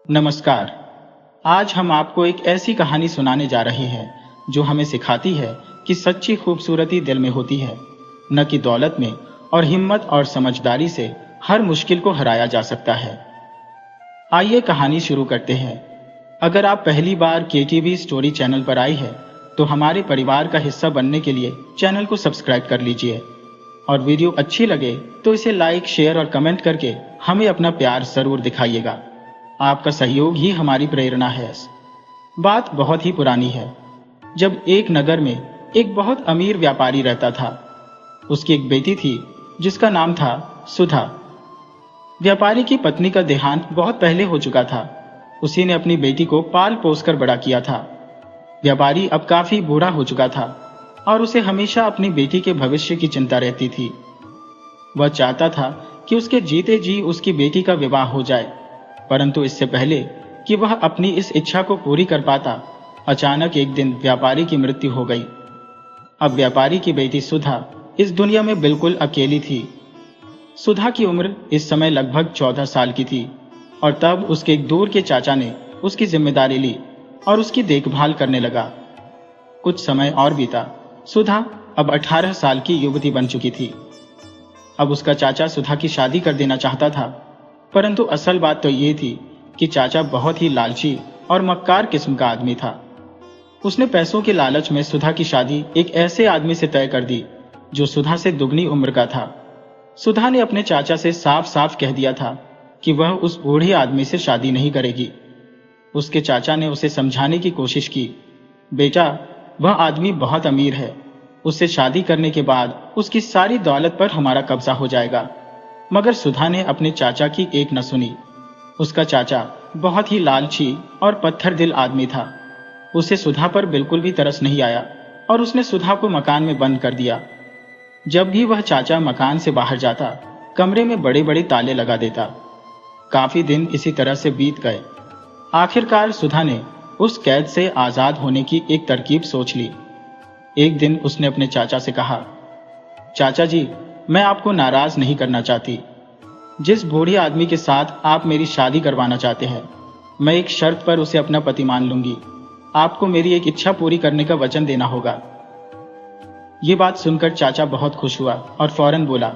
नमस्कार। आज हम आपको एक ऐसी कहानी सुनाने जा रहे हैं जो हमें सिखाती है कि सच्ची खूबसूरती दिल में होती है, न कि दौलत में। और हिम्मत और समझदारी से हर मुश्किल को हराया जा सकता है। आइए कहानी शुरू करते हैं। अगर आप पहली बार केटीवी स्टोरी चैनल पर आए हैं तो हमारे परिवार का हिस्सा बनने के लिए चैनल को सब्सक्राइब कर लीजिए और वीडियो अच्छी लगे तो इसे लाइक, शेयर और कमेंट करके हमें अपना प्यार जरूर दिखाइएगा। आपका सहयोग ही हमारी प्रेरणा है। बात बहुत ही पुरानी है, जब एक नगर में एक बहुत अमीर व्यापारी रहता था। उसकी एक बेटी थी जिसका नाम था सुधा। व्यापारी की पत्नी का देहांत बहुत पहले हो चुका था। उसी ने अपनी बेटी को पाल पोस कर बड़ा किया था। व्यापारी अब काफी बूढ़ा हो चुका था और उसे हमेशा अपनी बेटी के भविष्य की चिंता रहती थी। वह चाहता था कि उसके जीते जी उसकी बेटी का विवाह हो जाए, परंतु इससे पहले कि वह अपनी इस इच्छा को पूरी कर पाता, अचानक एक दिन व्यापारी की मृत्यु हो गई। अब व्यापारी की बेटी सुधा इस दुनिया में बिल्कुल अकेली थी। सुधा की उम्र इस समय लगभग 14 साल की थी और तब उसके एक दूर के चाचा ने उसकी जिम्मेदारी ली और उसकी देखभाल करने लगा। कुछ समय और बीता। सुधा अब 18 साल की युवती बन चुकी थी। अब उसका चाचा सुधा की शादी कर देना चाहता था, परंतु असल बात तो ये थी कि चाचा बहुत ही लालची और मक्कार किस्म का आदमी था। उसने पैसों के लालच में सुधा की शादी एक ऐसे आदमी से तय कर दी जो सुधा से दुगनी उम्र का था। सुधा ने अपने चाचा से साफ साफ कह दिया था कि वह उस बूढ़े आदमी से शादी नहीं करेगी। उसके चाचा ने उसे समझाने की कोशिश की, बेटा, वह आदमी बहुत अमीर है, उससे शादी करने के बाद उसकी सारी दौलत पर हमारा कब्जा हो जाएगा। मगर सुधा ने अपने चाचा की एक न सुनी। उसका चाचा बहुत ही लालची और पत्थर दिल आदमी था। उसे सुधा पर बिल्कुल भी तरस नहीं आया और उसने सुधा को मकान में बंद कर दिया। जब भी वह चाचा मकान से बाहर जाता, कमरे में बड़े बड़े ताले लगा देता। काफी दिन इसी तरह से बीत गए। आखिरकार सुधा ने उस कैद से आजाद होने की एक तरकीब सोच ली। एक दिन उसने अपने चाचा से कहा, चाचा जी, मैं आपको नाराज नहीं करना चाहती। जिस बूढ़े आदमी के साथ आप मेरी शादी करवाना चाहते हैं, मैं एक शर्त पर उसे अपना पति मान लूंगी। आपको मेरी एक इच्छा पूरी करने का वचन देना होगा। ये बात सुनकर चाचा बहुत खुश हुआ और फौरन बोला,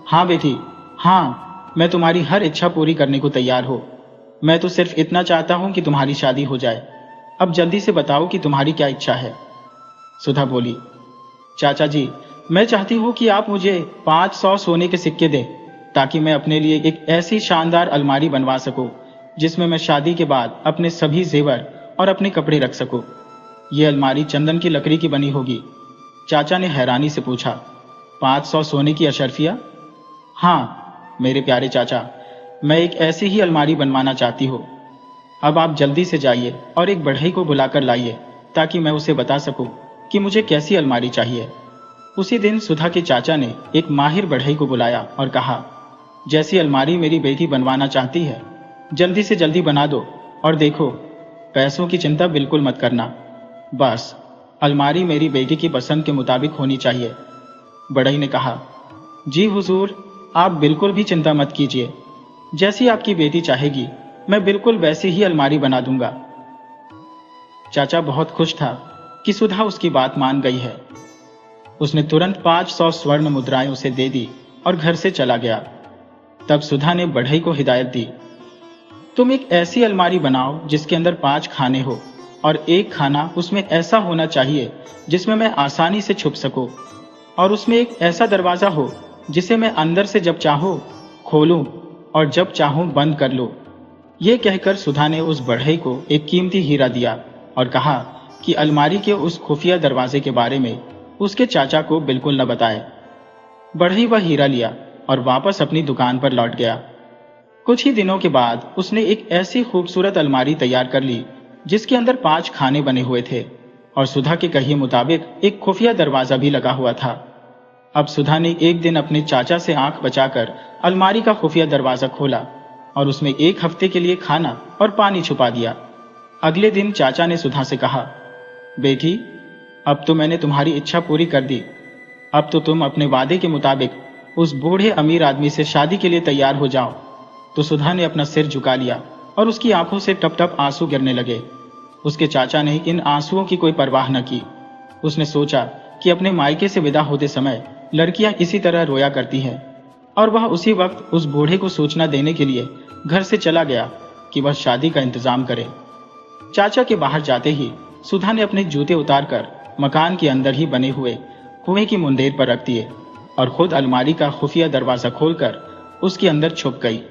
हाँ बेटी, हाँ, मैं तुम्हारी हर इच्छा पूरी करने को तैयार हूं। मैं तो सिर्फ इतना चाहता हूं कि तुम्हारी शादी हो जाए। अब जल्दी से बताओ कि तुम्हारी क्या इच्छा है। सुधा बोली, चाचा जी, मैं चाहती हूँ कि आप मुझे 500 सोने के सिक्के दें ताकि मैं अपने लिए एक ऐसी शानदार अलमारी बनवा सकूं जिसमें मैं शादी के बाद अपने सभी जेवर और अपने कपड़े रख सकूं। ये अलमारी चंदन की लकड़ी की बनी होगी। चाचा ने हैरानी से पूछा, 500 सोने की अशर्फिया? हाँ मेरे प्यारे चाचा, मैं एक ऐसी ही अलमारी बनवाना चाहती हूँ। अब आप जल्दी से जाइए और एक बढ़ई को बुलाकर लाइए ताकि मैं उसे बता सकूं कि मुझे कैसी अलमारी चाहिए। उसी दिन सुधा के चाचा ने एक माहिर बढ़ई को बुलाया और कहा, जैसी अलमारी मेरी बेटी बनवाना चाहती है, जल्दी से जल्दी बना दो और देखो, पैसों की चिंता बिल्कुल मत करना। बस अलमारी मेरी बेटी की पसंद के मुताबिक होनी चाहिए। बढ़ई ने कहा, जी हुजूर, आप बिल्कुल भी चिंता मत कीजिए। जैसी आपकी बेटी चाहेगी मैं बिल्कुल वैसी ही अलमारी बना दूंगा। चाचा बहुत खुश था कि सुधा उसकी बात मान गई है। उसने तुरंत 500 स्वर्ण मुद्राएं उसे दे दी और घर से चला गया। तब सुधा ने बढ़ई को हिदायत दी, तुम एक ऐसी अलमारी बनाओ जिसके अंदर 5 खाने हो और एक खाना उसमें ऐसा होना चाहिए जिसमें मैं आसानी से छुप सकूं, और उसमें एक ऐसा दरवाजा हो जिसे मैं अंदर से जब चाहूं खोलूं और जब चाहूं बंद कर लूं। यह कहकर सुधा ने उस बढ़ई को एक कीमती हीरा दिया और कहा कि अलमारी के उस खुफिया दरवाजे के बारे में उसके चाचा को बिल्कुल न बताए। बढ़ई वह हीरा लिया और वापस अपनी दुकान पर लौट गया। कुछ ही दिनों के बाद उसने एक ऐसी खूबसूरत अलमारी तैयार कर ली जिसके अंदर 5 खाने बने हुए थे और सुधा के कहे मुताबिक एक खुफिया दरवाजा भी लगा हुआ था। अब सुधा ने एक दिन अपने चाचा से आंख बचाकर अलमारी का खुफिया दरवाजा खोला और उसमें 1 हफ्ते के लिए खाना और पानी छुपा दिया। अगले दिन चाचा ने सुधा से कहा, बेटी, अब तो मैंने तुम्हारी इच्छा पूरी कर दी। अब तो तुम अपने वादे के मुताबिक उस बूढ़े अमीर आदमी से शादी के लिए तैयार हो जाओ। तो सुधा ने अपना सिर झुका लिया और उसकी आंखों से टप टप आंसू गिरने लगे। उसके चाचा ने इन आंसुओं की कोई परवाह न की। उसने सोचा कि अपने मायके से विदा होते समय लड़कियां इसी तरह रोया करती हैं, और वह उसी वक्त उस बूढ़े को सूचना देने के लिए घर से चला गया कि वह शादी का इंतजाम करे। चाचा के बाहर जाते ही सुधा ने अपने जूते उतारकर मकान के अंदर ही बने हुए कुएं की मुंदेर पर रख दिए और खुद अलमारी का खुफिया दरवाजा खोलकर उसके अंदर छुप गई।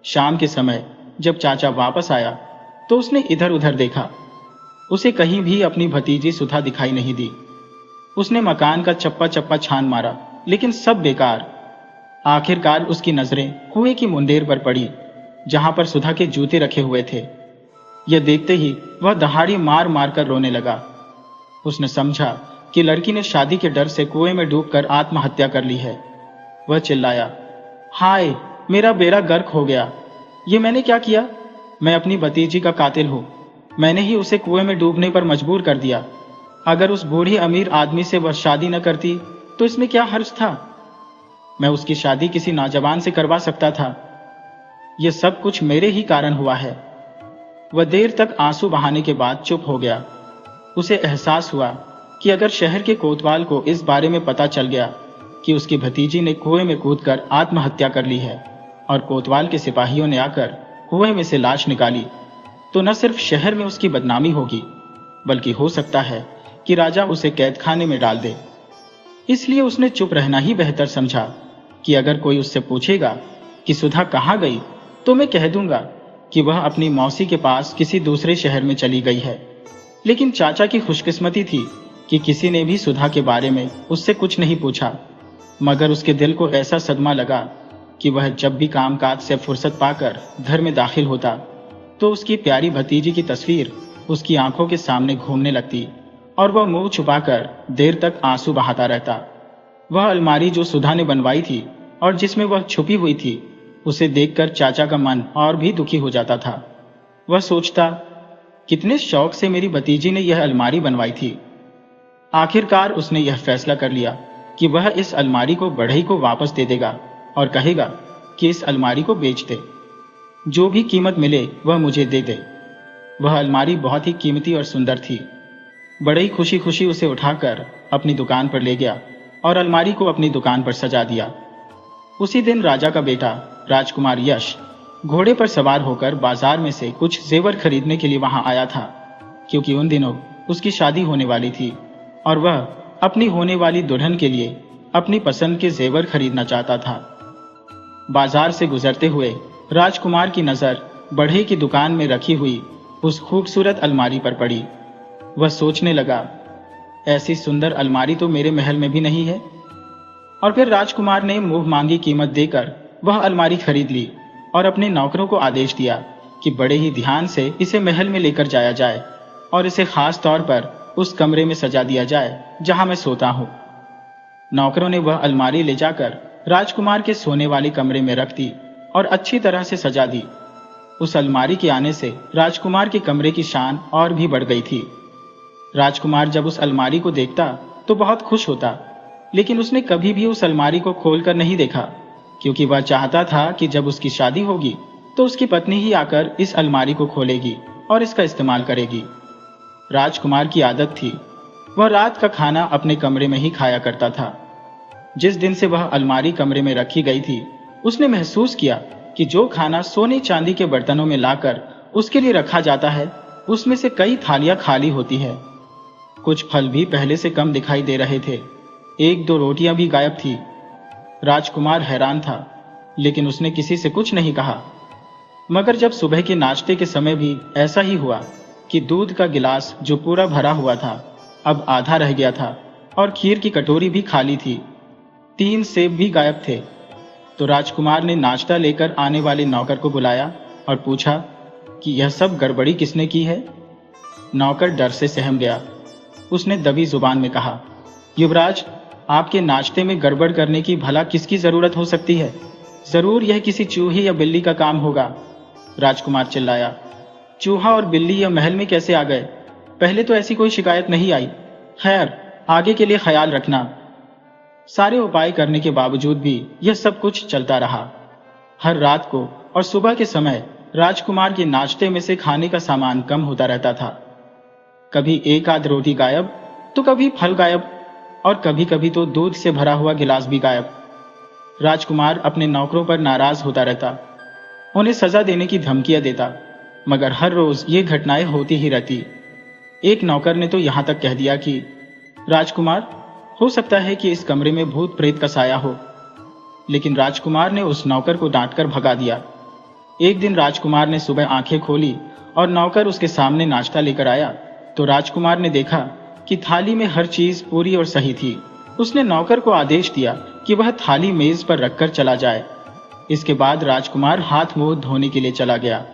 शाम के समय जब चाचा वापस आया तो उसने इधर उधर देखा। उसे कहीं भी अपनी भतीजी सुधा दिखाई नहीं दी। उसने मकान का चप्पा चप्पा छान मारा, लेकिन सब बेकार। आखिरकार उसकी नजरें कुएं की मुंदेर पर पड़ी, जहां पर सुधा के जूते रखे हुए थे। यह देखते ही वह दहाड़ी मार मार कर रोने लगा। उसने समझा कि लड़की ने शादी के डर से कुएं में डूबकर आत्महत्या कर ली है। वह चिल्लाया, हाय, मेरा बेड़ा गर्क हो गया। ये मैंने क्या किया? मैं अपनी भतीजी का कातिल हूं। मैंने ही उसे कुएं में डूबने पर मजबूर कर दिया। अगर उस बूढ़ी अमीर आदमी से वह शादी न करती तो इसमें क्या हर्ज था? मैं उसकी शादी किसी नौजवान से करवा सकता था। यह सब कुछ मेरे ही कारण हुआ है। वह देर तक आंसू बहाने के बाद चुप हो गया। उसे एहसास हुआ कि अगर शहर के कोतवाल को इस बारे में पता चल गया कि उसकी भतीजी ने कुएं में कूदकर आत्महत्या कर ली है और कोतवाल के सिपाहियों ने आकर कुएं में से लाश निकाली, तो न सिर्फ शहर में उसकी बदनामी होगी, बल्कि हो सकता है कि राजा उसे कैदखाने में डाल दे। इसलिए उसने चुप रहना ही बेहतर समझा कि अगर कोई उससे पूछेगा कि सुधा कहाँ गई, तो मैं कह दूंगा कि वह अपनी मौसी के पास किसी दूसरे शहर में चली गई है। लेकिन चाचा की खुशकिस्मती थी कि किसी ने भी सुधा के बारे में उससे कुछ नहीं पूछा, मगर उसके दिल को ऐसा सदमा लगा कि वह जब भी कामकाज से फुर्सत पाकर घर में दाखिल होता तो उसकी प्यारी भतीजी की तस्वीर उसकी आंखों के सामने घूमने लगती और वह मुंह छुपाकर देर तक आंसू बहाता रहता। वह अलमारी जो सुधा ने बनवाई थी और जिसमें वह छुपी हुई थी, उसे देखकर चाचा का मन और भी दुखी हो जाता था। वह सोचता, कितने शौक से मेरी भतीजी ने यह अलमारी बनवाई थी। आखिरकार उसने यह फैसला कर लिया कि वह इस अलमारी को बढ़ई को वापस दे देगा और कहेगा कि इस अलमारी को बेच दे, जो भी कीमत मिले वह मुझे दे दे। वह अलमारी बहुत ही कीमती और सुंदर थी। बढ़ई खुशी खुशी उसे उठाकर अपनी दुकान पर ले गया और अलमारी को अपनी दुकान पर सजा दिया। उसी दिन राजा का बेटा राजकुमार यश घोड़े पर सवार होकर बाजार में से कुछ जेवर खरीदने के लिए वहां आया था, क्योंकि उन दिनों उसकी शादी होने वाली थी और वह अपनी होने वाली दुल्हन के लिए अपनी पसंद के जेवर खरीदना चाहता था। बाजार से गुजरते हुए राजकुमार की नजर बढ़ई की दुकान में रखी हुई उस खूबसूरत अलमारी पर पड़ी। वह सोचने लगा, ऐसी सुंदर अलमारी तो मेरे महल में भी नहीं है। और फिर राजकुमार ने मुंह मांगी कीमत देकर वह अलमारी खरीद ली और अपने नौकरों को आदेश दिया कि बड़े ही ध्यान से इसे महल में लेकर जाया जाए और इसे खास तौर पर उस कमरे में सजा दिया जाए जहां मैं सोता हूं। नौकरों ने वह अलमारी ले जाकर राजकुमार के सोने वाले कमरे में रख दी और अच्छी तरह से सजा दी। उस अलमारी के आने से राजकुमार के कमरे की शान और भी बढ़ गई थी। राजकुमार जब उस अलमारी को देखता तो बहुत खुश होता, लेकिन उसने कभी भी उस अलमारी को खोलकर नहीं देखा, क्योंकि वह चाहता था कि जब उसकी शादी होगी तो उसकी पत्नी ही आकर इस अलमारी को खोलेगी और इसका इस्तेमाल करेगी। राजकुमार की आदत थी, वह रात का खाना अपने कमरे में ही खाया करता था। जिस दिन से वह अलमारी कमरे में रखी गई थी, उसने महसूस किया कि जो खाना सोने चांदी के बर्तनों में लाकर उसके लिए रखा जाता है, उसमें से कई थालियां खाली होती है। कुछ फल भी पहले से कम दिखाई दे रहे थे। एक दो रोटियां भी गायब थी। राजकुमार हैरान था, लेकिन उसने किसी से कुछ नहीं कहा। मगर जब सुबह के नाश्ते के समय भी ऐसा ही हुआ कि दूध का गिलास जो पूरा भरा हुआ था अब आधा रह गया था और खीर की कटोरी भी खाली थी। 3 सेब भी गायब थे। तो राजकुमार ने नाश्ता लेकर आने वाले नौकर को बुलाया और पूछा कि यह सब गड़बड़ी किसने की है। नौकर डर से सहम गया। उसने दबी जुबान में कहा, युवराज, आपके नाश्ते में गड़बड़ करने की भला किसकी जरूरत हो सकती है? जरूर यह किसी चूहे या बिल्ली का काम होगा। राजकुमार चिल्लाया, चूहा और बिल्ली यह महल में कैसे आ गए? पहले तो ऐसी कोई शिकायत नहीं आई। खैर, आगे के लिए ख्याल रखना। सारे उपाय करने के बावजूद भी यह सब कुछ चलता रहा। हर रात को और सुबह के समय राजकुमार के नाश्ते में से खाने का सामान कम होता रहता था। कभी एक आध रोटी गायब, तो कभी फल गायब, और कभी कभी तो दूध से भरा हुआ गिलास भी गायब। राजकुमार अपने नौकरों पर नाराज होता रहता, उन्हें सजा देने की धमकियां देता, मगर हर रोज ये घटनाएं होती ही रहती। एक नौकर ने तो यहां तक कह दिया कि राजकुमार, हो सकता है कि इस कमरे में भूत प्रेत का साया हो। लेकिन राजकुमार ने उस नौकर को डांटकर भगा दिया। एक दिन राजकुमार ने सुबह आंखें खोली और नौकर उसके सामने नाश्ता लेकर आया, तो राजकुमार ने देखा कि थाली में हर चीज पूरी और सही थी। उसने नौकर को आदेश दिया कि वह थाली मेज पर रखकर चला जाए। इसके बाद राजकुमार हाथ मुंह धोने के लिए चला गया।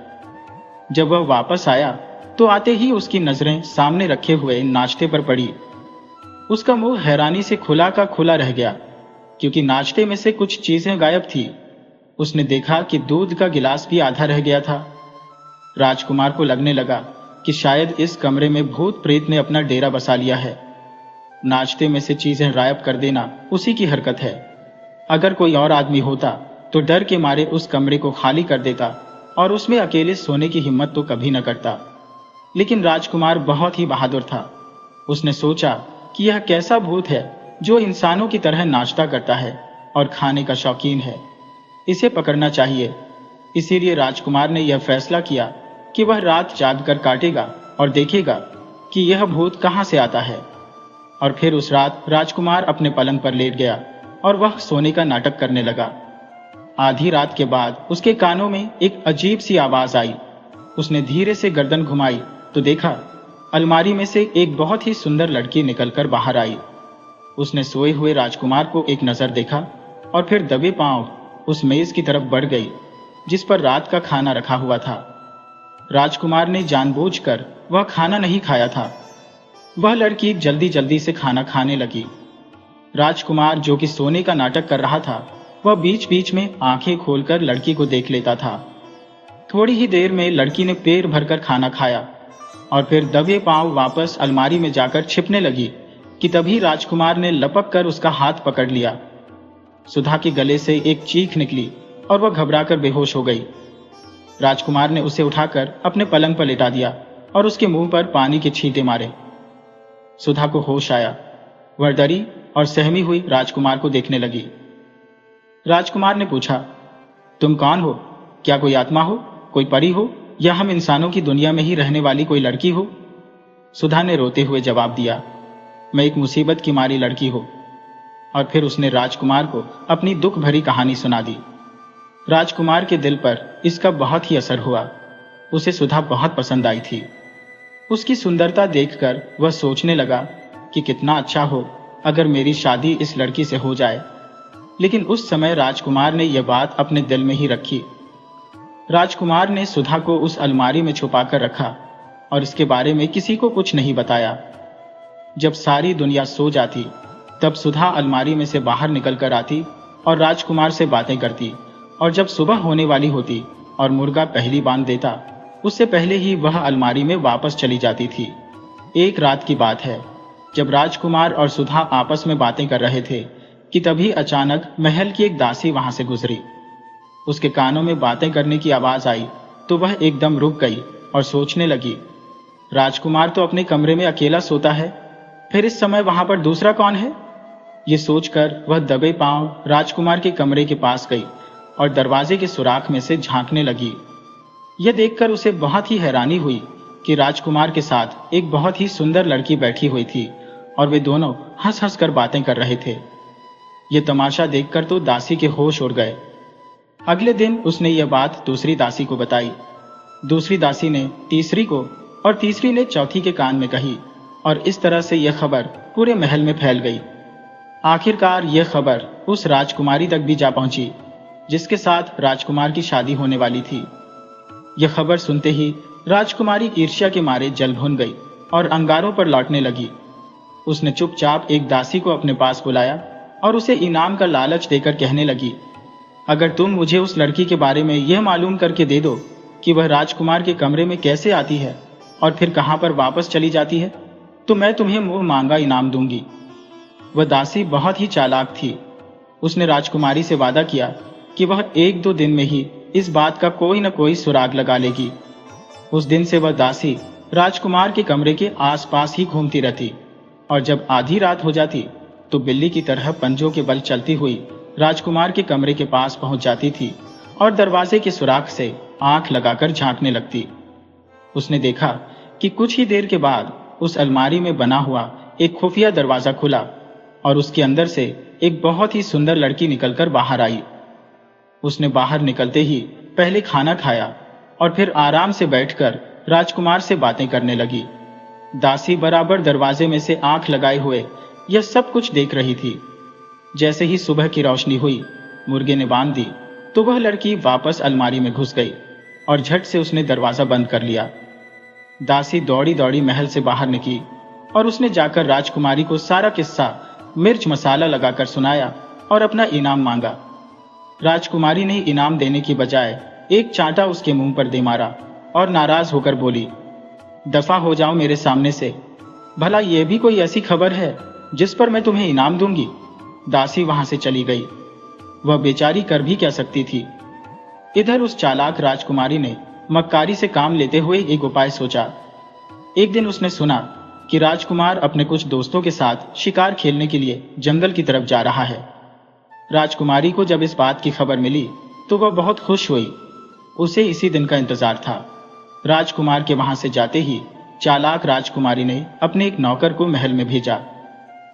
जब वह वापस आया तो आते ही उसकी नजरें सामने रखे हुए नाश्ते पर पड़ी। उसका मुंह हैरानी से खुला का खुला रह गया, क्योंकि नाश्ते में से कुछ चीजें गायब थी। उसने देखा कि दूध का गिलास भी आधा रह गया था। राजकुमार को लगने लगा कि शायद इस कमरे में भूत प्रेत ने अपना डेरा बसा लिया है। नाश्ते में से चीजें गायब कर देना उसी की हरकत है। अगर कोई और आदमी होता तो डर के मारे उस कमरे को खाली कर देता और उसमें अकेले सोने की हिम्मत तो कभी न करता। लेकिन राजकुमार बहुत ही बहादुर था। उसने सोचा कि यह कैसा भूत है जो इंसानों की तरह नाश्ता करता है और खाने का शौकीन है, इसे पकड़ना चाहिए। इसीलिए राजकुमार ने यह फैसला किया कि वह रात जागकर काटेगा और देखेगा कि यह भूत कहां से आता है। और फिर उस रात राजकुमार अपने पलंग पर लेट गया और वह सोने का नाटक करने लगा। आधी रात के बाद उसके कानों में एक अजीब सी आवाज आई। उसने धीरे से गर्दन घुमाई तो देखा अलमारी में से एक बहुत ही सुंदर लड़की निकलकर बाहर आई। उसने सोए हुए राजकुमार को एक नजर देखा और फिर दबे पांव उस मेज की तरफ बढ़ गई जिस पर रात का खाना रखा हुआ था। राजकुमार ने जानबूझकर वह खाना नहीं खाया था। वह लड़की जल्दी जल्दी से खाना खाने लगी। राजकुमार, जो कि सोने का नाटक कर रहा था, वह बीच बीच में आंखें खोलकर लड़की को देख लेता था। थोड़ी ही देर में लड़की ने पेट भरकर खाना खाया और फिर दबे पांव वापस अलमारी में जाकर छिपने लगी कि तभी राजकुमार ने लपक कर उसका हाथ पकड़ लिया। सुधा के गले से एक चीख निकली और वह घबराकर बेहोश हो गई। राजकुमार ने उसे उठाकर अपने पलंग पर लेटा दिया और उसके मुंह पर पानी के छींटे मारे। सुधा को होश आया। वह डरी और सहमी हुई राजकुमार को देखने लगी। राजकुमार ने पूछा, तुम कौन हो? क्या कोई आत्मा हो, कोई परी हो, या हम इंसानों की दुनिया में ही रहने वाली कोई लड़की हो? सुधा ने रोते हुए जवाब दिया, मैं एक मुसीबत की मारी लड़की हूं। और फिर उसने राजकुमार को अपनी दुख भरी कहानी सुना दी। राजकुमार के दिल पर इसका बहुत ही असर हुआ। उसे सुधा बहुत पसंद आई थी। उसकी सुंदरता देखकर वह सोचने लगा कि कितना अच्छा हो अगर मेरी शादी इस लड़की से हो जाए। लेकिन उस समय राजकुमार ने यह बात अपने दिल में ही रखी। राजकुमार ने सुधा को उस अलमारी में छुपाकर रखा और इसके बारे में किसी को कुछ नहीं बताया। जब सारी दुनिया सो जाती तब सुधा अलमारी में से बाहर निकलकर आती और राजकुमार से बातें करती, और जब सुबह होने वाली होती और मुर्गा पहली बांध देता, उससे पहले ही वह अलमारी में वापस चली जाती थी। एक रात की बात है, जब राजकुमार और सुधा आपस में बातें कर रहे थे कि तभी अचानक महल की एक दासी वहां से गुजरी। उसके कानों में बातें करने की आवाज आई तो वह एकदम रुक गई और सोचने लगी, राजकुमार तो अपने कमरे में अकेला सोता है, फिर इस समय वहां पर दूसरा कौन है? ये सोचकर वह दबे पांव राजकुमार के कमरे के पास गई और दरवाजे के सुराख में से झांकने लगी। यह देखकर उसे बहुत ही हैरानी हुई कि राजकुमार के साथ एक बहुत ही सुंदर लड़की बैठी हुई थी और वे दोनों हंस हंस कर बातें कर रहे थे। यह तमाशा देखकर तो दासी के होश उड़ गए। अगले दिन उसने यह बात दूसरी दासी को बताई। दूसरी दासी ने तीसरी को और तीसरी ने चौथी के कान में कही, और इस तरह से यह खबर पूरे महल में फैल गई। आखिरकार यह खबर उस राजकुमारी तक भी जा पहुंची जिसके साथ राजकुमार की शादी होने वाली थी। यह खबर सुनते ही राजकुमारी ईर्ष्या के मारे जल भुन गई और अंगारों पर लौटने लगी। उसने चुपचाप एक दासी को अपने पास बुलाया और उसे इनाम का लालच देकर कहने लगी, अगर तुम मुझे उस लड़की के बारे में यह मालूम करके दे दो कि वह राजकुमार के कमरे में कैसे आती है और फिर कहां पर वापस चली जाती है, तो मैं तुम्हें मुंह मांगा इनाम दूंगी। वह दासी बहुत ही चालाक थी। उसने राजकुमारी से वादा किया कि वह 1-2 दिन में ही इस बात का कोई न कोई सुराग लगा लेगी। उस दिन से वह दासी राजकुमार के कमरे के आसपास ही घूमती रहती और जब आधी रात हो जाती तो बिल्ली की तरह पंजों के बल चलती हुई राजकुमार के कमरे के पास पहुंच जाती थी और दरवाजे के सुराख से आंख लगाकर झांकने लगती। उसने देखा कि कुछ ही देर के बाद उस अलमारी में बना हुआ एक खुफिया दरवाजा खुला और उसके अंदर से एक बहुत ही सुंदर लड़की निकलकर बाहर आई। उसने बाहर निकलते ही पहले खाना खाया और फिर आराम से बैठकर राजकुमार से बातें करने लगी। दासी बराबर दरवाजे में से आंख लगाए हुए यह सब कुछ देख रही थी। जैसे ही सुबह की रोशनी हुई, मुर्गे ने बांध दी तो वह लड़की वापस अलमारी में घुस गई और झट से उसने दरवाजा बंद कर लिया। दासी दौड़ी दौड़ी महल से बाहर निकली और उसने जाकर राजकुमारी को सारा किस्सा मिर्च मसाला लगाकर सुनाया और अपना इनाम मांगा। राजकुमारी ने इनाम देने की बजाय एक चांटा उसके मुंह पर दे मारा और नाराज होकर बोली, दफा हो जाओ मेरे सामने से, भला यह भी कोई ऐसी खबर है जिस पर मैं तुम्हें इनाम दूंगी। दासी वहां से चली गई। वह बेचारी कर भी क्या सकती थी। इधर उस चालाक राजकुमारी ने मक्कारी से काम लेते हुए एक उपाय सोचा। एक दिन उसने सुना कि राजकुमार अपने कुछ दोस्तों के साथ शिकार खेलने के लिए जंगल की तरफ जा रहा है। राजकुमारी को जब इस बात की खबर मिली तो वह बहुत खुश हुई। उसे इसी दिन का इंतजार था। राजकुमार के वहां से जाते ही चालाक राजकुमारी ने अपने एक नौकर को महल में भेजा।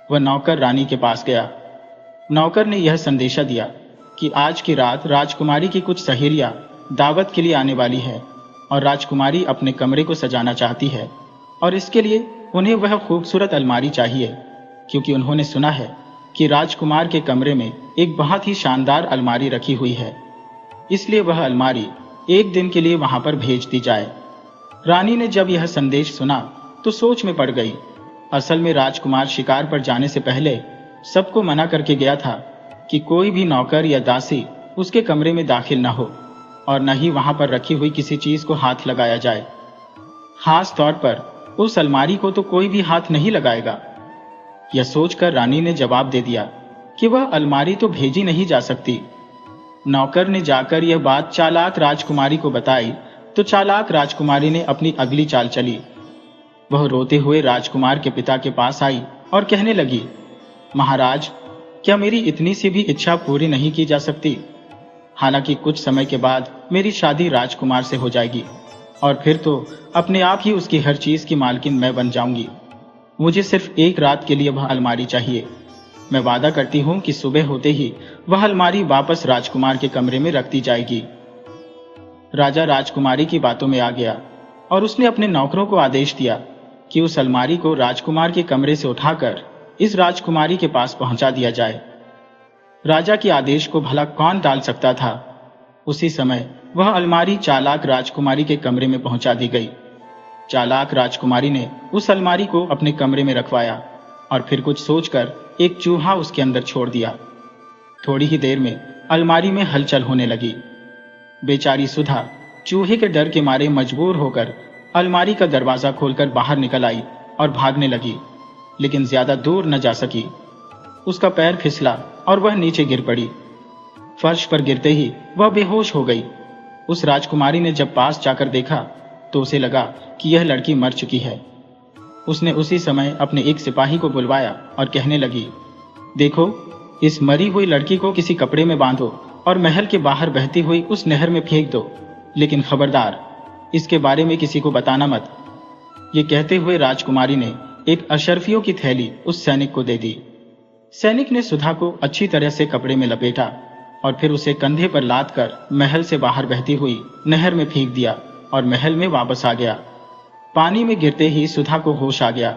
वह नौकर रानी के पास गया। नौकर ने यह संदेशा दिया कि आज की रात राजकुमारी की कुछ सहेलियां दावत के लिए आने वाली है और राजकुमारी अपने कमरे को सजाना चाहती है और इसके लिए उन्हें वह खूबसूरत अलमारी चाहिए, क्योंकि उन्होंने सुना है कि राजकुमार के कमरे में एक बहुत ही शानदार अलमारी रखी हुई है। इसलिए वह अलमारी एक दिन के लिए वहां पर भेज दी जाए। रानी ने जब यह संदेश सुना तो सोच में पड़ गई। असल में राजकुमार शिकार पर जाने से पहले सबको मना करके गया था कि कोई भी नौकर या दासी उसके कमरे में दाखिल न हो और न ही वहां पर रखी हुई किसी चीज को हाथ लगाया जाए। खास तौर पर उस अलमारी को तो कोई भी हाथ नहीं लगाएगा। यह सोचकर रानी ने जवाब दे दिया कि वह अलमारी तो भेजी नहीं जा सकती। नौकर ने जाकर यह बात चालाक राजकुमारी को बताई तो चालाक राजकुमारी ने अपनी अगली चाल चली। वह रोते हुए राजकुमार के पिता के पास आई और कहने लगी, महाराज, क्या मेरी इतनी सी भी इच्छा पूरी नहीं की जा सकती? हालांकि कुछ समय के बाद मेरी शादी राजकुमार से हो जाएगी और फिर तो अपने आप ही उसकी हर चीज की मालकिन मैं बन जाऊंगी। मुझे सिर्फ एक रात के लिए वह अलमारी चाहिए। मैं वादा करती हूं कि सुबह होते ही वह अलमारी वापस राजकुमार के कमरे में रख दी जाएगी। राजा राजकुमारी की बातों में आ गया और उसने अपने नौकरों को आदेश दिया कि उस अलमारी को राजकुमार के कमरे से उठाकर इस राजकुमारी के पास पहुंचा दिया जाए। राजा के आदेश को भला कौन टाल सकता था। उसी समय वह अलमारी चालाक राजकुमारी के कमरे में पहुंचा दी गई। चालाक राजकुमारी ने उस अलमारी को अपने कमरे में रखवाया और फिर कुछ सोचकर एक चूहा उसके अंदर छोड़ दिया। थोड़ी ही देर में अलमारी में हलचल होने लगी। बेचारी सुधा चूहे के डर के मारे मजबूर होकर अलमारी का दरवाजा खोलकर बाहर निकल आई और भागने लगी, लेकिन ज्यादा दूर न जा सकी। उसका पैर फिसला और वह नीचे गिर पड़ी। फर्श पर गिरते ही वह बेहोश हो गई। उस राजकुमारी ने जब पास जाकर देखा तो उसे लगा कि यह लड़की मर चुकी है। उसने उसी समय अपने एक सिपाही को बुलवाया और कहने लगी, देखो, इस मरी हुई लड़की को किसी कपड़े में बांधो और महल के बाहर बहती हुई उस नहर में फेंक दो, लेकिन खबरदार, इसके बारे में किसी को बताना मत। ये कहते हुए राजकुमारी ने एक अशर्फियों की थैली उस सैनिक को दे दी। सैनिक ने सुधा को अच्छी तरह से कपड़े में लपेटा और फिर उसे कंधे पर लाद कर महल से बाहर बहती हुई नहर में फेंक दिया और महल में वापस आ गया। पानी में गिरते ही सुधा को होश आ गया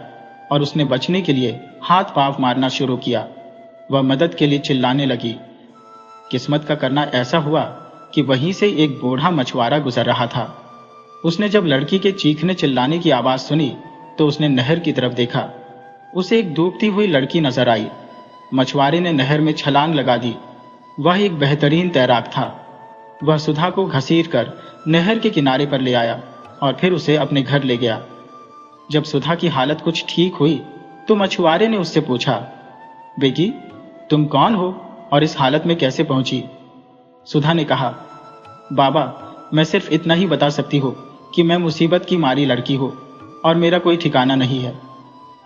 और उसने बचने के लिए हाथ पांव मारना शुरू किया। वह मदद के लिए चिल्लाने लगी। किस्मत का करना ऐसा हुआ कि वहीं से एक बूढ़ा मछुआरा गुजर रहा था। उसने जब लड़की के चीखने चिल्लाने की आवाज सुनी तो उसने नहर की तरफ देखा। उसे एक डूबती हुई लड़की नजर आई। मछुआरे ने नहर में छलांग लगा दी। वह एक बेहतरीन तैराक था। वह सुधा को घसीट कर नहर के किनारे पर ले आया और फिर उसे अपने घर ले गया। जब सुधा की हालत कुछ ठीक हुई तो मछुआरे ने उससे पूछा, बेटी, तुम कौन हो और इस हालत में कैसे पहुंची? सुधा ने कहा, बाबा, मैं सिर्फ इतना ही बता सकती हूँ कि मैं मुसीबत की मारी लड़की हूँ और मेरा कोई ठिकाना नहीं है।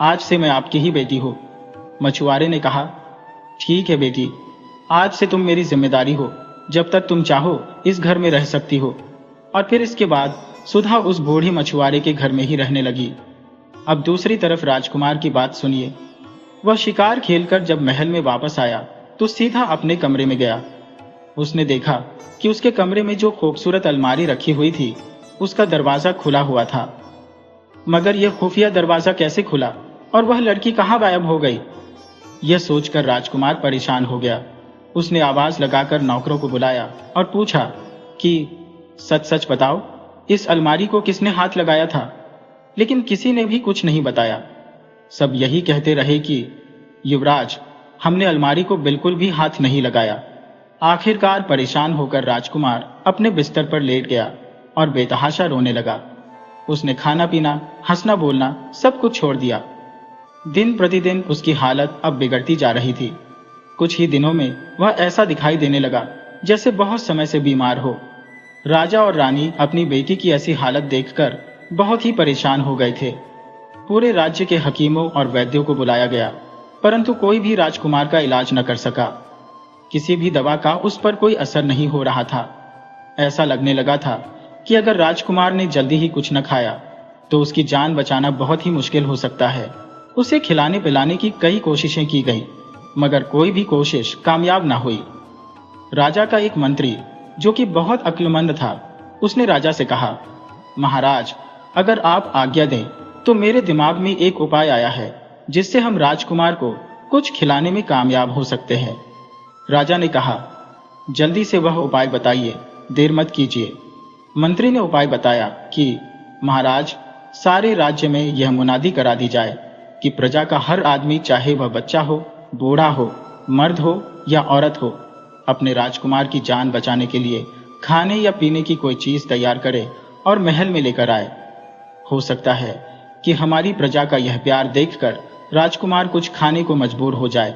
आज से मैं आपकी ही बेटी हूँ। मछुआरे ने कहा, ठीक है बेटी, आज से तुम मेरी जिम्मेदारी हो। जब तक तुम चाहो इस घर में रह सकती हो। और फिर इसके बाद सुधा उस बूढ़े मछुआरे के घर में ही रहने लगी। अब दूसरी तरफ राजकुमार की बात सुनिए। वह शिकार खेलकर जब महल में वापस आया तो सीधा अपने कमरे में गया। उसने देखा कि उसके कमरे में जो खूबसूरत अलमारी रखी हुई थी उसका दरवाजा खुला हुआ था। मगर यह खुफिया दरवाजा कैसे खुला और वह लड़की कहाँ गायब हो गई? यह सोचकर राजकुमार परेशान हो गया। उसने आवाज लगाकर नौकरों को बुलाया और पूछा कि सच सच बताओ, इस अलमारी को किसने हाथ लगाया था? लेकिन किसी ने भी कुछ नहीं बताया। सब यही कहते रहे कि युवराज, हमने अलमारी को बिल्कुल भी हाथ नहीं लगाया। आखिरकार परेशान होकर राजकुमार अपने बिस्तर पर लेट गया और बेतहाशा रोने लगा। उसने खाना पीना, हंसना बोलना सब कुछ छोड़ दिया। दिन प्रतिदिन उसकी हालत अब बिगड़ती जा रही थी। कुछ ही दिनों में वह ऐसा दिखाई देने लगा जैसे बहुत समय से बीमार हो। राजा और रानी अपनी बेटी की ऐसी हालत देखकर बहुत ही परेशान हो गए थे। पूरे राज्य के हकीमों और वैद्यों को बुलाया गया, परंतु कोई भी राजकुमार का इलाज न कर सका। किसी भी दवा का उस पर कोई असर नहीं हो रहा था। ऐसा लगने लगा था कि अगर राजकुमार ने जल्दी ही कुछ न खाया तो उसकी जान बचाना बहुत ही मुश्किल हो सकता है। उसे खिलाने पिलाने की कई कोशिशें की गई, मगर कोई भी कोशिश कामयाब न हुई। राजा का एक मंत्री, जो कि बहुत अक्लमंद था, उसने राजा से कहा, महाराज, अगर आप आज्ञा दें तो मेरे दिमाग में एक उपाय आया है जिससे हम राजकुमार को कुछ खिलाने में कामयाब हो सकते हैं। राजा ने कहा, जल्दी से वह उपाय बताइए, देर मत कीजिए। मंत्री ने उपाय बताया कि महाराज, सारे राज्य में यह मुनादी करा दी जाए कि प्रजा का हर आदमी, चाहे वह बच्चा हो, बूढ़ा हो, मर्द हो या औरत हो, अपने राजकुमार की जान बचाने के लिए खाने या पीने की कोई चीज तैयार करे और महल में लेकर आए। हो सकता है कि हमारी प्रजा का यह प्यार देखकर राजकुमार कुछ खाने को मजबूर हो जाए।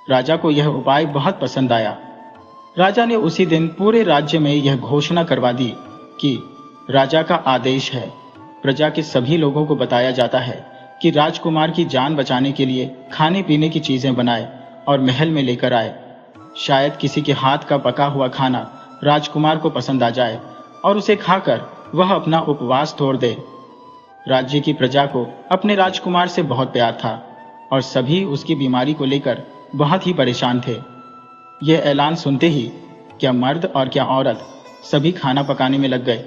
राजा को यह उपाय बहुत पसंद आया। राजा ने उसी दिन पूरे राज्य में यह घोषणा करवा दी कि राजा का आदेश है, प्रजा के सभी लोगों को बताया जाता है कि राजकुमार की जान बचाने के लिए खाने पीने की चीजें बनाए और महल में लेकर आए। शायद किसी के हाथ का पका हुआ खाना राजकुमार को पसंद आ जाए और उसे खाकर वह अपना उपवास तोड़ दे। राज्य की प्रजा को अपने राजकुमार से बहुत प्यार था और सभी उसकी बीमारी को लेकर बहुत ही परेशान थे। यह ऐलान सुनते ही क्या मर्द और क्या औरत सभी खाना पकाने में लग गए।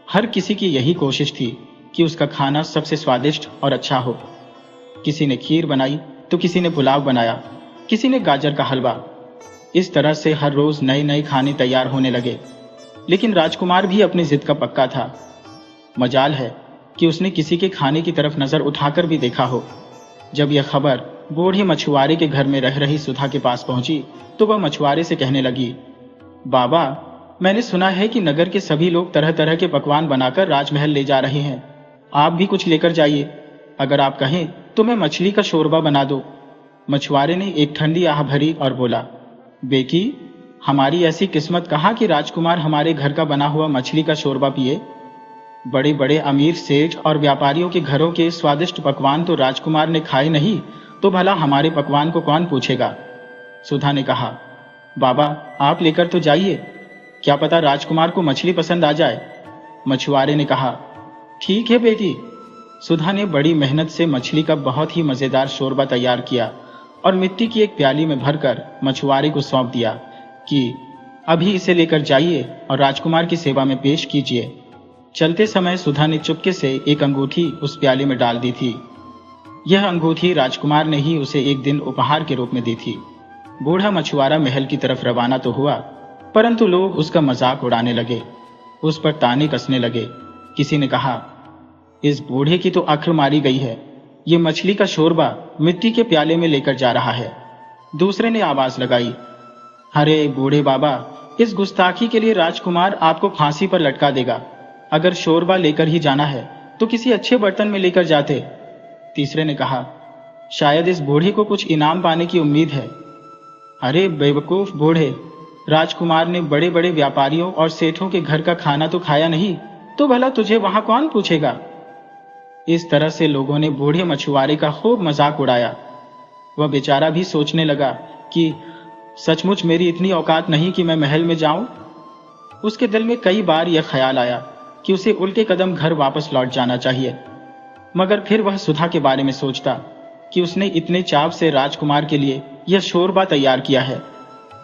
हर किसी की यही कोशिश थी कि उसका खाना सबसे स्वादिष्ट और अच्छा हो। किसी ने खीर बनाई तो किसी ने पुलाव बनाया, किसी ने गाजर का हलवा। इस तरह से हर रोज नए नए खाने तैयार होने लगे। लेकिन राजकुमार भी अपनी जिद का पक्का था। मजाल है कि उसने किसी के खाने की तरफ नजर उठाकर भी देखा हो। जब यह खबर बूढ़े मछुआरे के घर में रह रही सुधा के पास पहुंची तो वह मछुआरे से कहने लगी, बाबा, मैंने सुना है कि नगर के सभी लोग तरह तरह के पकवान बनाकर राजमहल ले जा रहे हैं। आप भी कुछ लेकर जाइए। अगर आप कहें तो मैं मछली का शोरबा बना दूं। मछुआरे ने एक ठंडी आह भरी और बोला, बेटी, हमारी ऐसी किस्मत कहाँ कि राजकुमार हमारे घर का बना हुआ मछली का शोरबा पिए। बड़े बड़े अमीर सेठ और व्यापारियों के घरों के स्वादिष्ट पकवान तो राजकुमार ने खाए नहीं, तो भला हमारे पकवान को कौन पूछेगा। सुधा ने कहा, बाबा, आप लेकर तो जाइए, क्या पता राजकुमार को मछली पसंद आ जाए। मछुआरे ने कहा, ठीक है बेटी। सुधा ने बड़ी मेहनत से मछली का बहुत ही मजेदार शोरबा तैयार किया और मिट्टी की एक प्याली में भरकर मछुआरे को सौंप दिया कि अभी इसे लेकर जाइए और राजकुमार की सेवा में पेश कीजिए। चलते समय सुधा ने चुपके से एक अंगूठी उस प्याली में डाल दी थी। यह अंगूठी राजकुमार ने ही उसे एक दिन उपहार के रूप में दी थी। बूढ़ा मछुआरा महल की तरफ रवाना तो हुआ, परंतु लोग उसका मजाक उड़ाने लगे, उस पर ताने कसने लगे। किसी ने कहा, इस बूढ़े की तो आंख मारी गई है, ये मछली का शोरबा मिट्टी के प्याले में लेकर जा रहा है। दूसरे ने आवाज लगाई, अरे बूढ़े बाबा, इस गुस्ताखी के लिए राजकुमार आपको फांसी पर लटका देगा। अगर शोरबा लेकर ही जाना है तो किसी अच्छे बर्तन में लेकर जाते। तीसरे ने कहा, शायद इस बूढ़े को कुछ इनाम पाने की उम्मीद है। अरे बेवकूफ बूढ़े, राजकुमार ने बड़े बड़े व्यापारियों और सेठों के घर का खाना तो खाया नहीं, तो भला तुझे वहां कौन पूछेगा। इस तरह से लोगों ने बूढ़े मछुआरे का खूब मजाक उड़ाया। वह बेचारा भी सोचने लगा कि सचमुच मेरी इतनी औकात नहीं कि मैं महल में जाऊं। उसके दिल में कई बार यह ख्याल आया कि उसे उल्टे कदम घर वापस लौट जाना चाहिए, मगर फिर वह सुधा के बारे में सोचता कि उसने इतने चाव से राजकुमार के लिए यह शोरबा तैयार किया है।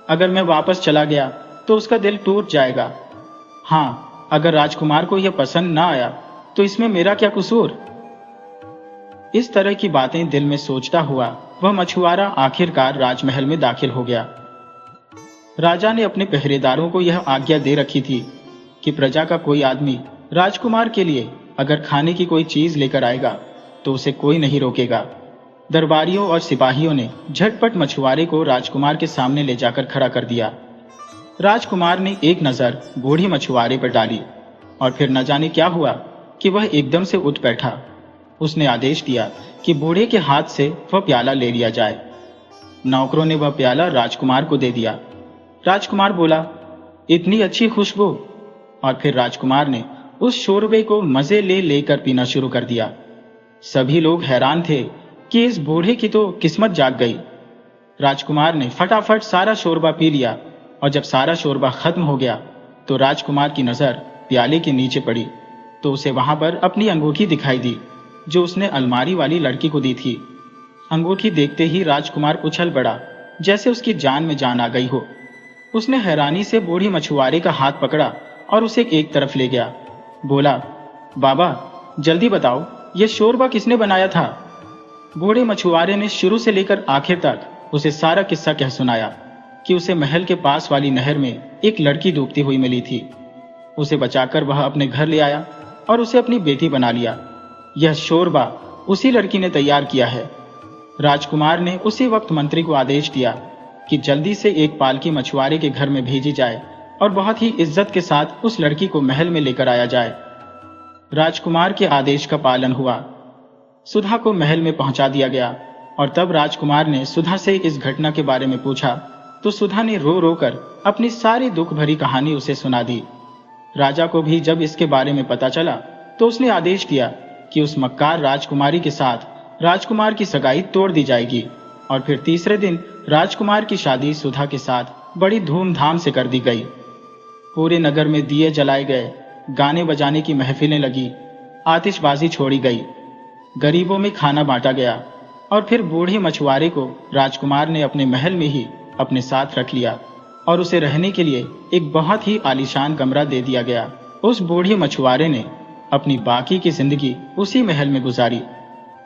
अगर मैं वापस चला गया तो उसका दिल टूट जाएगा। हाँ, अगर राजकुमार को यह पसंद ना आया तो इसमें मेरा क्या कसूर। इस तरह की बातें दिल में सोचता हुआ वह मछुआरा आखिरकार राजमहल में दाखिल हो गया। राजा ने अपने पहरेदारों को यह आज्ञा दे रखी थी कि प्रजा का कोई आदमी राजकुमार के लिए अगर खाने की कोई चीज लेकर आएगा तो उसे कोई नहीं रोकेगा। दरबारियों और सिपाहियों ने झटपट मछुआरे को राजकुमार के सामने ले जाकर खड़ा कर दिया। राजकुमार ने एक नजर बूढ़े मछुआरे पर डाली और फिर न जाने क्या हुआ कि वह एकदम से उठ बैठा। उसने आदेश दिया कि बूढ़े के हाथ से वह प्याला ले लिया जाए। नौकरों ने वह प्याला राजकुमार को दे दिया। राजकुमार बोला, इतनी अच्छी खुशबू। और फिर राजकुमार ने उस शोरबे को मजे ले लेकर पीना शुरू कर दिया। सभी लोग हैरान थे कि इस बूढ़े की तो किस्मत जाग गई। राजकुमार ने फटाफट सारा शोरबा पी लिया और जब सारा शोरबा खत्म हो गया तो राजकुमार की नजर प्याले के नीचे पड़ी तो उसे वहां पर अपनी अंगूठी दिखाई दी जो उसने अलमारी वाली लड़की को दी थी। अंगूठी देखते ही राजकुमार उछल पड़ा जैसे उसकी जान में जान आ गई हो। उसने हैरानी से बूढ़ी मछुआरे का हाथ पकड़ा और उसे एक तरफ ले गया। बोला, बाबा जल्दी बताओ यह शोरबा किसने बनाया था। बूढ़े मछुआरे ने शुरू से लेकर आखिर तक उसे सारा किस्सा कह सुनाया कि उसे महल के पास वाली नहर में एक लड़की डूबती हुई मिली थी। उसे बचाकर वह अपने घर ले आया और उसे अपनी बेटी बना लिया। यह शोरबा उसी लड़की ने तैयार किया है। राजकुमार ने उसी वक्त मंत्री को आदेश दिया कि जल्दी से एक पालकी मछुआरे के घर में भेजी जाए और बहुत ही इज्जत के साथ उस लड़की को महल में लेकर आया जाए। राजकुमार के आदेश का पालन हुआ। सुधा को महल में पहुंचा दिया गया और तब राजकुमार ने सुधा से इस घटना के बारे में पूछा तो सुधा ने रो रो कर अपनी सारी दुख भरी कहानी उसे सुना दी। राजा को भी जब इसके बारे में पता चला तो उसने आदेश दिया कि उस मक्कार राजकुमारी के साथ राजकुमार की सगाई तोड़ दी जाएगी और फिर तीसरे दिन राजकुमार की शादी सुधा के साथ बड़ी धूमधाम से कर दी गई। पूरे नगर में दिए जलाए गए, गाने बजाने की महफिलें लगी, आतिशबाजी छोड़ी गई, गरीबों में खाना बांटा गया और फिर बूढ़े मछुआरे को राजकुमार ने अपने महल में ही अपने साथ रख लिया और उसे रहने के लिए एक बहुत ही आलीशान कमरा दे दिया गया। उस बूढ़े मछुआरे ने अपनी बाकी की जिंदगी उसी महल में गुजारी,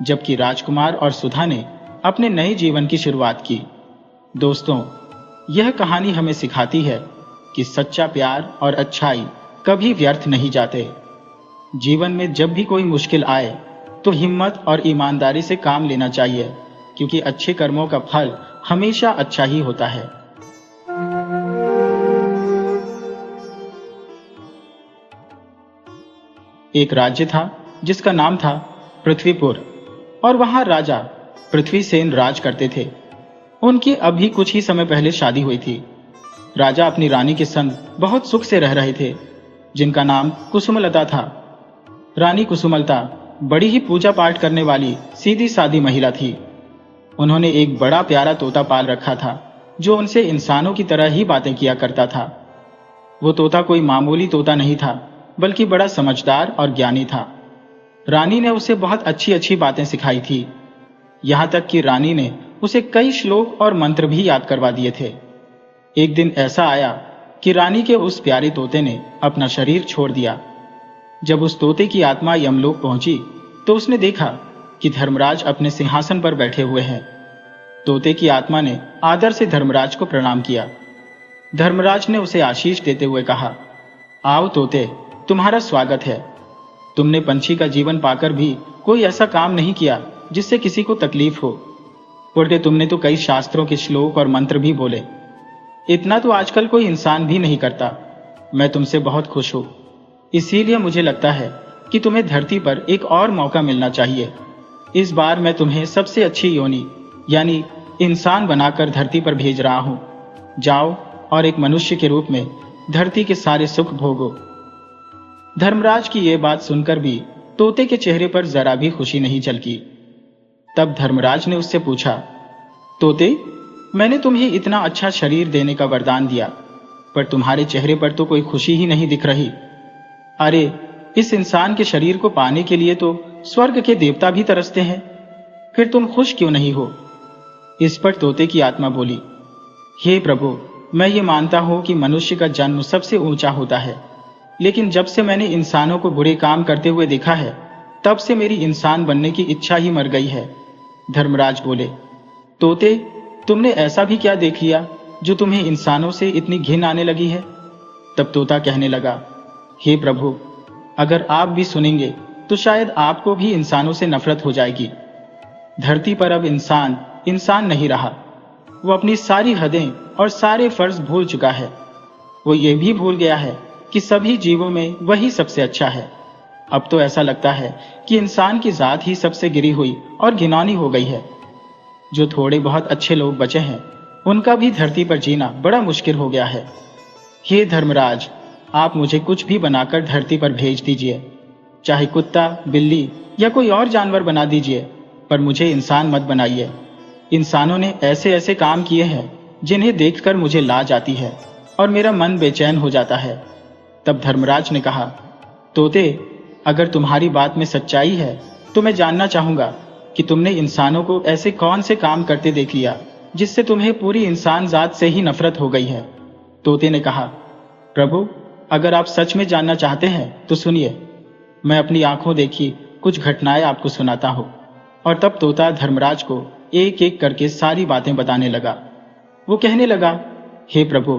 जबकि राजकुमार और सुधा ने अपने नए जीवन की शुरुआत की। दोस्तों, यह कहानी हमें सिखाती है कि सच्चा प्यार और अच्छाई कभी व्यर्थ नहीं जाते। जीवन में जब भी कोई मुश्किल आए तो हिम्मत और ईमानदारी से काम लेना चाहिए, क्योंकि अच्छे कर्मों का फल हमेशा अच्छा ही होता है। एक राज्य था जिसका नाम था पृथ्वीपुर और वहां राजा पृथ्वीसेन राज करते थे। उनकी अभी कुछ ही समय पहले शादी हुई थी। राजा अपनी रानी के संग बहुत सुख से रह रहे थे, जिनका नाम कुसुमलता था। रानी कुसुमलता बड़ी ही पूजा पाठ करने वाली सीधी सादी महिला थी। उन्होंने एक बड़ा प्यारा तोता पाल रखा था जो उनसे इंसानों की तरह ही बातें किया करता था। वो तोता कोई मामूली तोता नहीं था, बल्कि बड़ा समझदार और ज्ञानी था। रानी ने उसे बहुत अच्छी अच्छी बातें सिखाई थी, यहाँ तक कि रानी ने उसे कई श्लोक और मंत्र भी याद करवा दिए थे। एक दिन ऐसा आया कि रानी के उस प्यारे तोते ने अपना शरीर छोड़ दिया। जब उस तोते की आत्मा यमलोक पहुंची तो उसने देखा कि धर्मराज अपने सिंहासन पर बैठे हुए हैं। तोते की आत्मा ने आदर से धर्मराज को प्रणाम किया। धर्मराज ने उसे आशीष देते हुए कहा, आओ तोते, तुम्हारा स्वागत है। तुमने पंछी का जीवन पाकर भी कोई ऐसा काम नहीं किया जिससे किसी को तकलीफ हो। उल्टे तुमने तो कई शास्त्रों के श्लोक और मंत्र भी बोले। इतना तो आजकल कोई इंसान भी नहीं करता। मैं तुमसे बहुत खुश हूं। इसीलिए मुझे लगता है कि तुम्हें धरती पर एक और मौका मिलना चाहिए। इस बार मैं तुम्हें सबसे अच्छी योनि यानी इंसान बनाकर धरती पर भेज रहा हूं। जाओ और एक मनुष्य के रूप में धरती के सारे सुख भोगो। धर्मराज की यह बात सुनकर भी तोते के चेहरे पर जरा भी खुशी नहीं झलकी। तब धर्मराज ने उससे पूछा, तोते, मैंने तुम्हें इतना अच्छा शरीर देने का वरदान दिया, पर तुम्हारे चेहरे पर तो कोई खुशी ही नहीं दिख रही। अरे, इस इंसान के शरीर को पाने के लिए तो स्वर्ग के देवता भी तरसते हैं, फिर तुम खुश क्यों नहीं हो? इस पर तोते की आत्मा बोली, हे प्रभु, मैं ये मानता हूं कि मनुष्य का जन्म सबसे ऊंचा होता है, लेकिन जब से मैंने इंसानों को बुरे काम करते हुए देखा है, तब से मेरी इंसान बनने की इच्छा ही मर गई है। धर्मराज बोले, तोते, तुमने ऐसा भी क्या देख लिया जो तुम्हें इंसानों से इतनी घिन आने लगी है? तब तोता कहने लगा, हे प्रभु, अगर आप भी सुनेंगे तो शायद आपको भी इंसानों से नफरत हो जाएगी। धरती पर अब इंसान इंसान नहीं रहा। वो अपनी सारी हदें और सारे फर्ज भूल चुका है। वो ये भी भूल गया है कि सभी जीवों में वही सबसे अच्छा है। अब तो ऐसा लगता है कि इंसान की जात ही सबसे गिरी हुई और घिनौनी हो गई है। जो थोड़े बहुत अच्छे लोग बचे हैं, उनका भी धरती पर जीना बड़ा मुश्किल हो गया है। हे धर्मराज, आप मुझे कुछ भी बनाकर धरती पर भेज दीजिए, चाहे कुत्ता, बिल्ली या कोई और जानवर बना दीजिए, पर मुझे इंसान मत बनाइए। इंसानों ने ऐसे ऐसे काम किए हैं जिन्हें देखकर मुझे लाज आती है और मेरा मन बेचैन हो जाता है। तब धर्मराज ने कहा, तोते, अगर तुम्हारी बात में सच्चाई है तो मैं जानना चाहूंगा कि तुमने इंसानों को ऐसे कौन से काम करते देख लिया जिससे तुम्हें पूरी इंसान जात से ही नफरत हो गई है। तोते ने कहा, प्रभु, अगर आप सच में जानना चाहते हैं तो सुनिए, मैं अपनी आंखों देखी कुछ घटनाएं आपको सुनाता हूं। और तब तोता धर्मराज को एक एक करके सारी बातें बताने लगा। वो कहने लगा, हे प्रभु,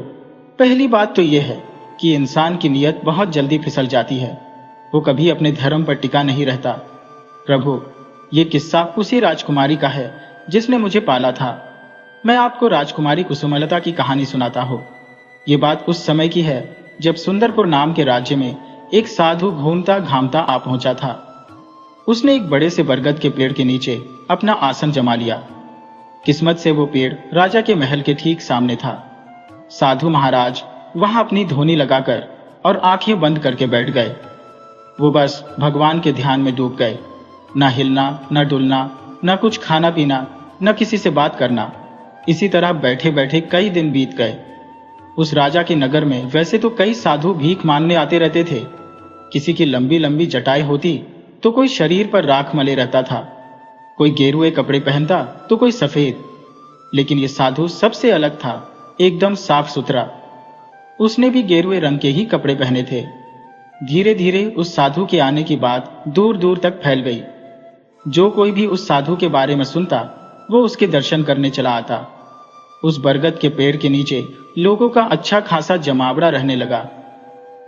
पहली बात तो यह है कि इंसान की नीयत बहुत जल्दी फिसल जाती है। वो कभी अपने धर्म पर टिका नहीं रहता। प्रभु, ये किस्सा उसी राजकुमारी का है जिसने मुझे पाला था। मैं आपको राजकुमारी कुसुमलता की कहानी सुनाता हूँ। ये बात उस समय की है जब सुंदरपुर नाम के राज्य में एक साधु घूमता घामता आ पहुंचा था। उसने एक बड़े से बरगद के पेड़ के नीचे अपना आसन जमा लिया। किस्मत से वो पेड़ राजा के महल के ठीक सामने था। साधु महाराज वहां अपनी धोनी लगाकर और आंखें बंद करके बैठ गए। वो बस भगवान के ध्यान में डूब गए। न हिलना, न डुलना, न कुछ खाना पीना, न किसी से बात करना। इसी तरह बैठे बैठे कई दिन बीत गए। उस राजा के नगर में वैसे तो कई साधु भीख मांगने आते रहते थे। किसी की लंबी लंबी जटाई होती तो कोई शरीर पर राख मले रहता था, कोई गेरुए कपड़े पहनता तो कोई सफेद, लेकिन ये साधु सबसे अलग था, एकदम साफ सुथरा। उसने भी गेरुए रंग के ही कपड़े पहने थे। धीरे धीरे उस साधु के आने की बात दूर दूर तक फैल गई। जो कोई भी उस साधु के बारे में सुनता, वो उसके दर्शन करने चला आता। उस बरगद के पेड़ के नीचे लोगों का अच्छा खासा जमावड़ा रहने लगा।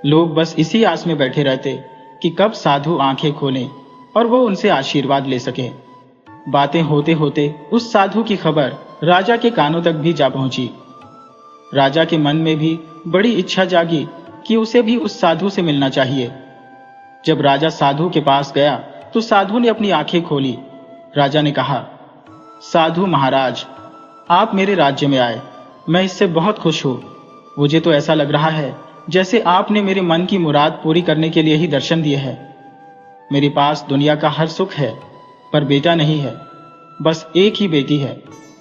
लोग बस इसी आस में बैठे रहते कि कब साधु आंखें खोलें और वो उनसे आशीर्वाद ले सके। बातें होते होते उस साधु की खबर राजा के कानों तक भी जा पहुंची। राजा के मन में भी बड़ी इच्छा जागी कि उसे भी उस साधु से मिलना चाहिए। जब राजा साधु के पास गया तो साधु ने अपनी आंखें खोली। राजा ने कहा, साधु महाराज, आप मेरे राज्य में आए, मैं इससे बहुत खुश हूं। मुझे तो ऐसा लग रहा है जैसे आपने मेरे मन की मुराद पूरी करने के लिए ही दर्शन दिए हैं। मेरे पास दुनिया का हर सुख है, पर बेटा नहीं है। बस एक ही बेटी है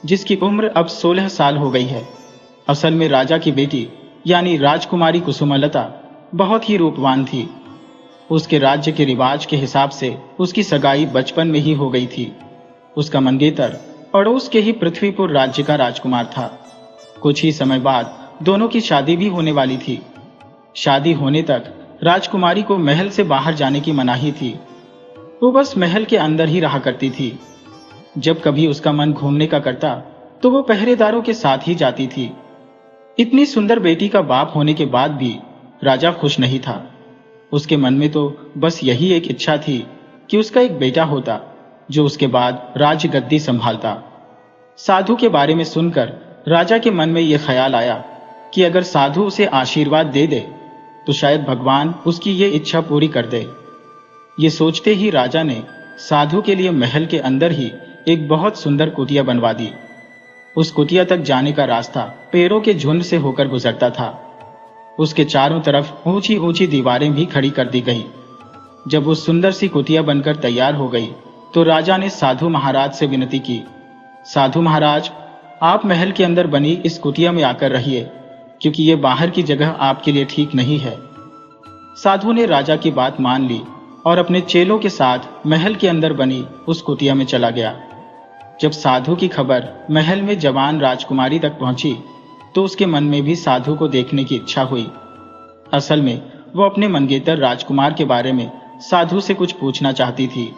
जिसकी उम्र अब 16 साल हो गई है। असल में राजा की बेटी यानी राजकुमारी कुसुमलता बहुत ही रूपवान थी। उसके राज्य के रिवाज के हिसाब से उसकी सगाई बचपन में ही हो गई थी। उसका मंगेतर पड़ोस के ही पृथ्वीपुर राज्य का राजकुमार था। कुछ ही समय बाद दोनों की शादी भी होने वाली थी। शादी होने तक राजकुमारी को महल से बाहर जाने की मनाही थी। वो बस महल के अंदर ही रहा करती थी। जब कभी उसका मन घूमने का करता तो वो पहरेदारों के साथ ही जाती थी। इतनी सुंदर बेटी का बाप होने के बाद भी राजा खुश नहीं था। उसके मन में तो बस यही एक इच्छा थी कि उसका एक बेटा होता जो उसके बाद राज्य गद्दी संभालता। साधु के बारे में सुनकर राजा के मन में यह ख्याल आया कि अगर साधु उसे आशीर्वाद दे दे तो शायद भगवान उसकी ये इच्छा पूरी कर दे। ये सोचते ही राजा ने साधु के लिए महल के अंदर ही एक बहुत सुंदर कुटिया बनवा दी। उस कुटिया तक जाने का रास्ता पेड़ों के झुंड से होकर गुजरता था। उसके चारों तरफ ऊंची ऊंची दीवारें भी खड़ी कर दी गई। जब वो सुंदर सी कुटिया बनकर तैयार हो गई तो राजा ने साधु महाराज से विनती की, साधु महाराज, आप महल के अंदर बनी इस कुटिया में आकर रहिए, क्योंकि ये बाहर की जगह आपके लिए ठीक नहीं है। साधु ने राजा की बात मान ली और अपने चेलों के साथ महल के अंदर बनी उस कुटिया में चला गया। जब साधु की खबर महल में जवान राजकुमारी तक पहुंची तो उसके मन में भी साधु को देखने की इच्छा हुई। असल में वो अपने मंगेतर राजकुमार के बारे में साधु से कुछ पूछना चाहती थी।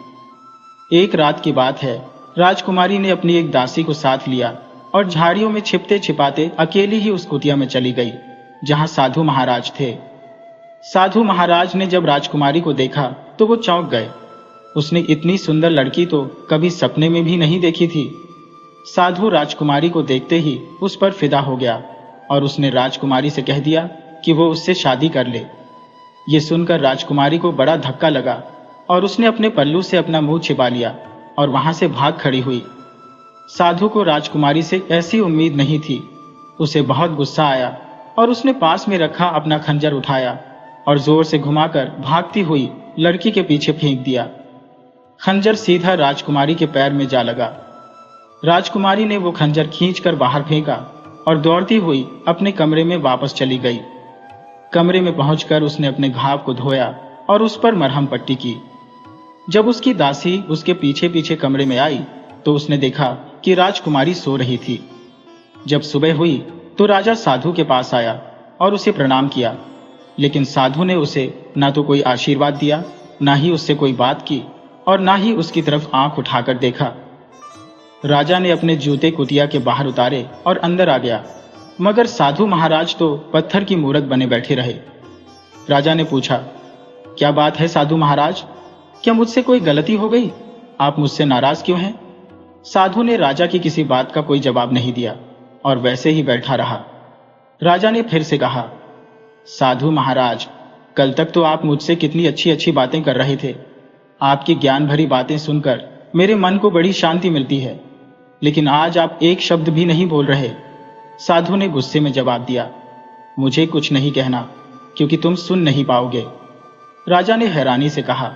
एक रात की बात है, राजकुमारी ने अपनी एक दासी को साथ लिया और झाड़ियों में छिपते छिपाते अकेली ही उस कुटिया में चली गई जहां साधु महाराज थे। साधु महाराज ने जब राजकुमारी को देखा तो वो चौंक गए। उसने इतनी सुंदर लड़की तो कभी सपने में भी नहीं देखी थी। साधु राजकुमारी को देखते ही उस पर फिदा हो गया और उसने राजकुमारी से कह दिया कि वो उससे शादी कर ले। ये सुनकर राजकुमारी को बड़ा धक्का लगा और उसने अपने पल्लू से अपना मुंह छिपा लिया और वहां से भाग खड़ी हुई। साधु को राजकुमारी से ऐसी उम्मीद नहीं थी। उसे बहुत गुस्सा आया और उसने पास में रखा अपना खंजर उठाया और जोर से घुमाकर भागती हुई लड़की के पीछे फेंक दिया। खंजर सीधा राजकुमारी के पैर में जा लगा। राजकुमारी ने वो खंजर खींचकर बाहर फेंका और दौड़ती हुई अपने कमरे में वापस चली गई। कमरे में पहुंचकर उसने अपने घाव को धोया और उस पर मरहम पट्टी की। जब उसकी दासी उसके पीछे पीछे कमरे में आई तो उसने देखा कि राजकुमारी सो रही थी। जब सुबह हुई तो राजा साधु के पास आया और उसे प्रणाम किया, लेकिन साधु ने उसे ना तो कोई आशीर्वाद दिया, ना ही उससे कोई बात की और ना ही उसकी तरफ आंख उठाकर देखा। राजा ने अपने जूते कुटिया के बाहर उतारे और अंदर आ गया, मगर साधु महाराज तो पत्थर की मूरत बने बैठे रहे। राजा ने पूछा, क्या बात है साधु महाराज, क्या मुझसे कोई गलती हो गई? आप मुझसे नाराज क्यों हैं? साधु ने राजा की किसी बात का कोई जवाब नहीं दिया और वैसे ही बैठा रहा। राजा ने फिर से कहा, साधु महाराज, कल तक तो आप मुझसे कितनी अच्छी अच्छी बातें कर रहे थे। आपकी ज्ञान भरी बातें सुनकर मेरे मन को बड़ी शांति मिलती है, लेकिन आज आप एक शब्द भी नहीं बोल रहे। साधु ने गुस्से में जवाब दिया, मुझे कुछ नहीं कहना, क्योंकि तुम सुन नहीं पाओगे। राजा ने हैरानी से कहा,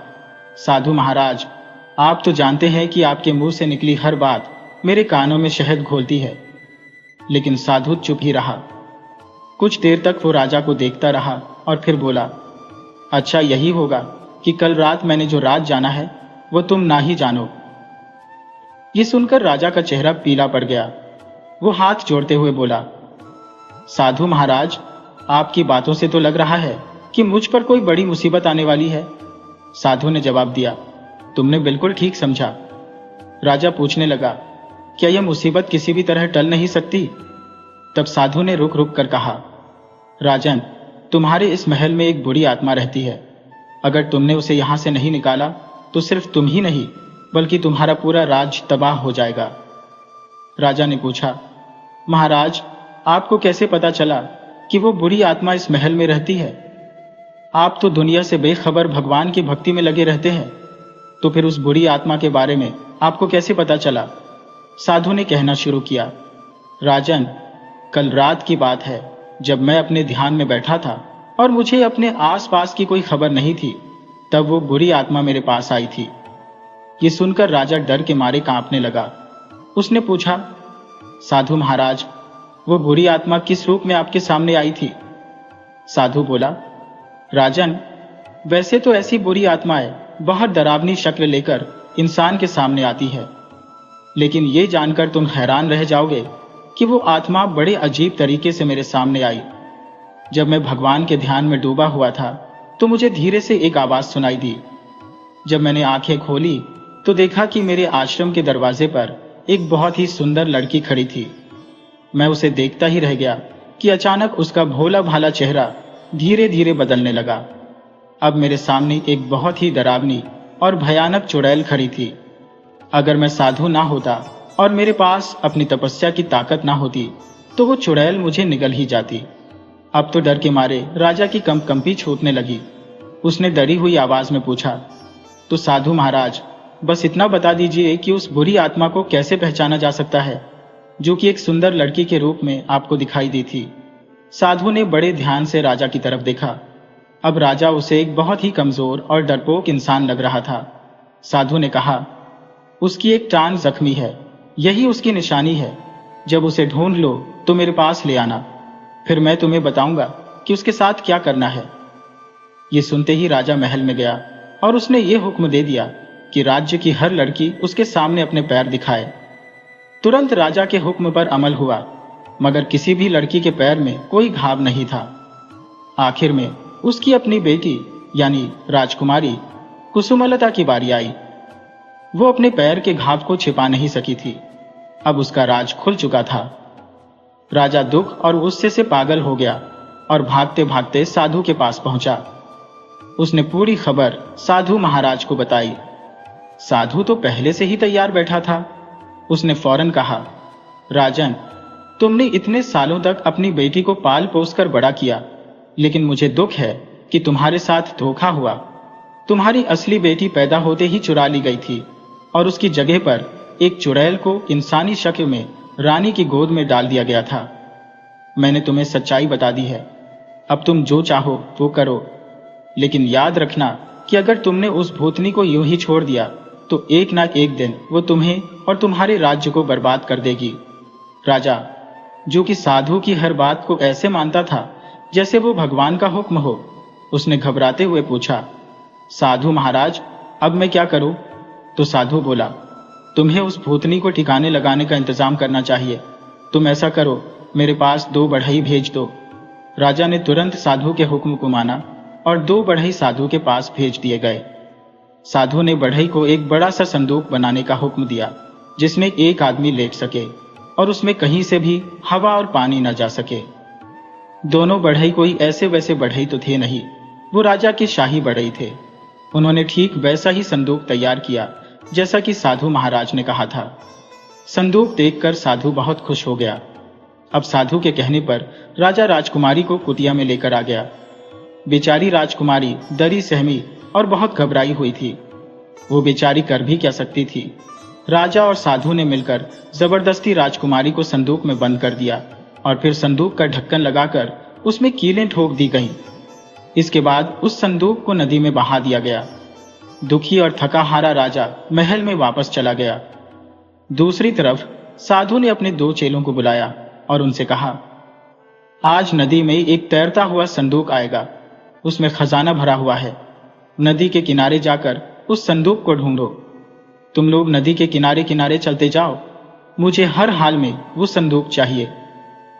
साधु महाराज, आप तो जानते हैं कि आपके मुंह से निकली हर बात मेरे कानों में शहद घोलती है। लेकिन साधु चुप ही रहा। कुछ देर तक वो राजा को देखता रहा और फिर बोला, अच्छा यही होगा कि कल रात मैंने जो राज जाना है वो तुम ना ही जानो। ये सुनकर राजा का चेहरा पीला पड़ गया। वो हाथ जोड़ते हुए बोला, साधु महाराज, आपकी बातों से तो लग रहा है कि मुझ पर कोई बड़ी मुसीबत आने वाली है। साधु ने जवाब दिया, तुमने बिल्कुल ठीक समझा। राजा पूछने लगा, क्या यह मुसीबत किसी भी तरह टल नहीं सकती? तब साधु ने रुक रुक कर कहा, राजन, तुम्हारे इस महल में एक बुरी आत्मा रहती है। अगर तुमने उसे यहां से नहीं निकाला तो सिर्फ तुम ही नहीं बल्कि तुम्हारा पूरा राज्य तबाह हो जाएगा। राजा ने पूछा, महाराज, आपको कैसे पता चला कि वो बुरी आत्मा इस महल में रहती है? आप तो दुनिया से बेखबर भगवान की भक्ति में लगे रहते हैं, तो फिर उस बुरी आत्मा के बारे में आपको कैसे पता चला? साधु ने कहना शुरू किया, राजन, कल रात की बात है जब मैं अपने ध्यान में बैठा था और मुझे अपने आसपास की कोई खबर नहीं थी, तब वो बुरी आत्मा मेरे पास आई थी। ये सुनकर राजा डर के मारे कांपने लगा। उसने पूछा, साधु महाराज, वो बुरी आत्मा किस रूप में आपके सामने आई थी? साधु बोला, राजन, वैसे तो ऐसी बुरी आत्माएं बहुत डरावनी शक्ल लेकर इंसान के सामने आती है, लेकिन ये जानकर तुम हैरान रह जाओगे कि वो आत्मा बड़े अजीब तरीके से मेरे सामने आई। जब मैं भगवान के ध्यान में डूबा हुआ था तो मुझे धीरे से एक आवाज सुनाई दी। जब मैंने आंखें खोली तो देखा कि मेरे आश्रम के दरवाजे पर एक बहुत ही सुंदर लड़की खड़ी थी। मैं उसे देखता ही रह गया कि अचानक उसका भोला भाला चेहरा धीरे धीरे बदलने लगा। अब मेरे सामने एक बहुत ही डरावनी और भयानक चुड़ैल खड़ी थी। अगर मैं साधु ना होता और मेरे पास अपनी तपस्या की ताकत ना होती तो वो चुड़ैल मुझे निगल ही जाती। अब तो डर के मारे राजा की कंपकंपी छूटने लगी। उसने डरी हुई आवाज में पूछा, तो साधु महाराज, बस इतना बता दीजिए कि उस बुरी आत्मा को कैसे पहचाना जा सकता है? जो कि एक सुंदर लड़की के रूप में आपको दिखाई दी थी। साधु ने बड़े ध्यान से राजा की तरफ देखा। अब राजा उसे एक बहुत ही कमजोर और डरपोक इंसान लग रहा था। साधु ने कहा, उसकी एक टांग जख्मी है, यही उसकी निशानी है। जब उसे ढूंढ लो तो मेरे पास ले आना, फिर मैं तुम्हें बताऊंगा कि उसके साथ क्या करना है। ये सुनते ही राजा महल में गया और उसने ये हुक्म दे दिया कि राज्य की हर लड़की उसके सामने अपने पैर दिखाए। तुरंत राजा के हुक्म पर अमल हुआ, मगर किसी भी लड़की के पैर में कोई घाव नहीं था। आखिर में उसकी अपनी बेटी यानी राजकुमारी कुसुमलता की बारी आई। वो अपने पैर के घाव को छिपा नहीं सकी थी। अब उसका राज खुल चुका था। राजा दुख और गुस्से से पागल हो गया और भागते भागते साधु के पास पहुंचा। उसने पूरी खबर साधु महाराज को बताई। साधु तो पहले से ही तैयार बैठा था। उसने फौरन कहा, राजन, तुमने इतने सालों तक अपनी बेटी को पाल पोस कर बड़ा किया, लेकिन मुझे दुख है कि तुम्हारे साथ धोखा हुआ। तुम्हारी असली बेटी पैदा होते ही चुरा ली गई थी और उसकी जगह पर एक चुड़ैल को इंसानी शक्ल में रानी की गोद में डाल दिया गया था। मैंने तुम्हें सच्चाई बता दी है। अब तुम जो चाहो वो करो, लेकिन याद रखना कि अगर तुमने उस भूतनी को यूं ही छोड़ दिया तो एक ना एक दिन वो तुम्हें और तुम्हारे राज्य को बर्बाद कर देगी। राजा, जो कि साधु की हर बात को ऐसे मानता था जैसे वो भगवान का हुक्म हो, उसने घबराते हुए पूछा, साधु महाराज, अब मैं क्या करूं? तो साधु बोला, तुम्हें उस भूतनी को ठिकाने लगाने का इंतजाम करना चाहिए। तुम ऐसा करो, मेरे पास 2 बढ़ई भेज दो। राजा ने तुरंत साधु के हुक्म को माना और 2 बढ़ई साधु के पास भेज दिए गए। साधु ने बढ़ई को एक बड़ा सा संदूक बनाने का हुक्म दिया, जिसमें एक आदमी लेट सके और उसमें कहीं से भी हवा और पानी न जा सके। दोनों बढ़ई कोई ऐसे वैसे बढ़ई तो थे नहीं, वो राजा के शाही बढ़ई थे। उन्होंने ठीक वैसा ही संदूक तैयार किया जैसा कि साधु महाराज ने कहा था। संदूक देखकर साधु बहुत खुश हो गया। अब साधु के कहने पर राजा राजकुमारी को कुटिया में लेकर आ गया। बेचारी राजकुमारी डरी सहमी और बहुत घबराई हुई थी। वो बेचारी कर भी क्या सकती थी। राजा और साधु ने मिलकर जबरदस्ती राजकुमारी को संदूक में बंद कर दिया और फिर संदूक का ढक्कन लगाकर उसमें कीलें ठोक दी गईं। इसके बाद उस संदूक को नदी में बहा दिया गया। दुखी और थका हारा राजा महल में वापस चला गया। दूसरी तरफ साधु ने अपने 2 चेलों को बुलाया और उनसे कहा, आज नदी में एक तैरता हुआ संदूक आएगा, उसमें खजाना भरा हुआ है। नदी के किनारे जाकर उस संदूक को ढूंढो। तुम लोग नदी के किनारे किनारे चलते जाओ, मुझे हर हाल में वो संदूक चाहिए।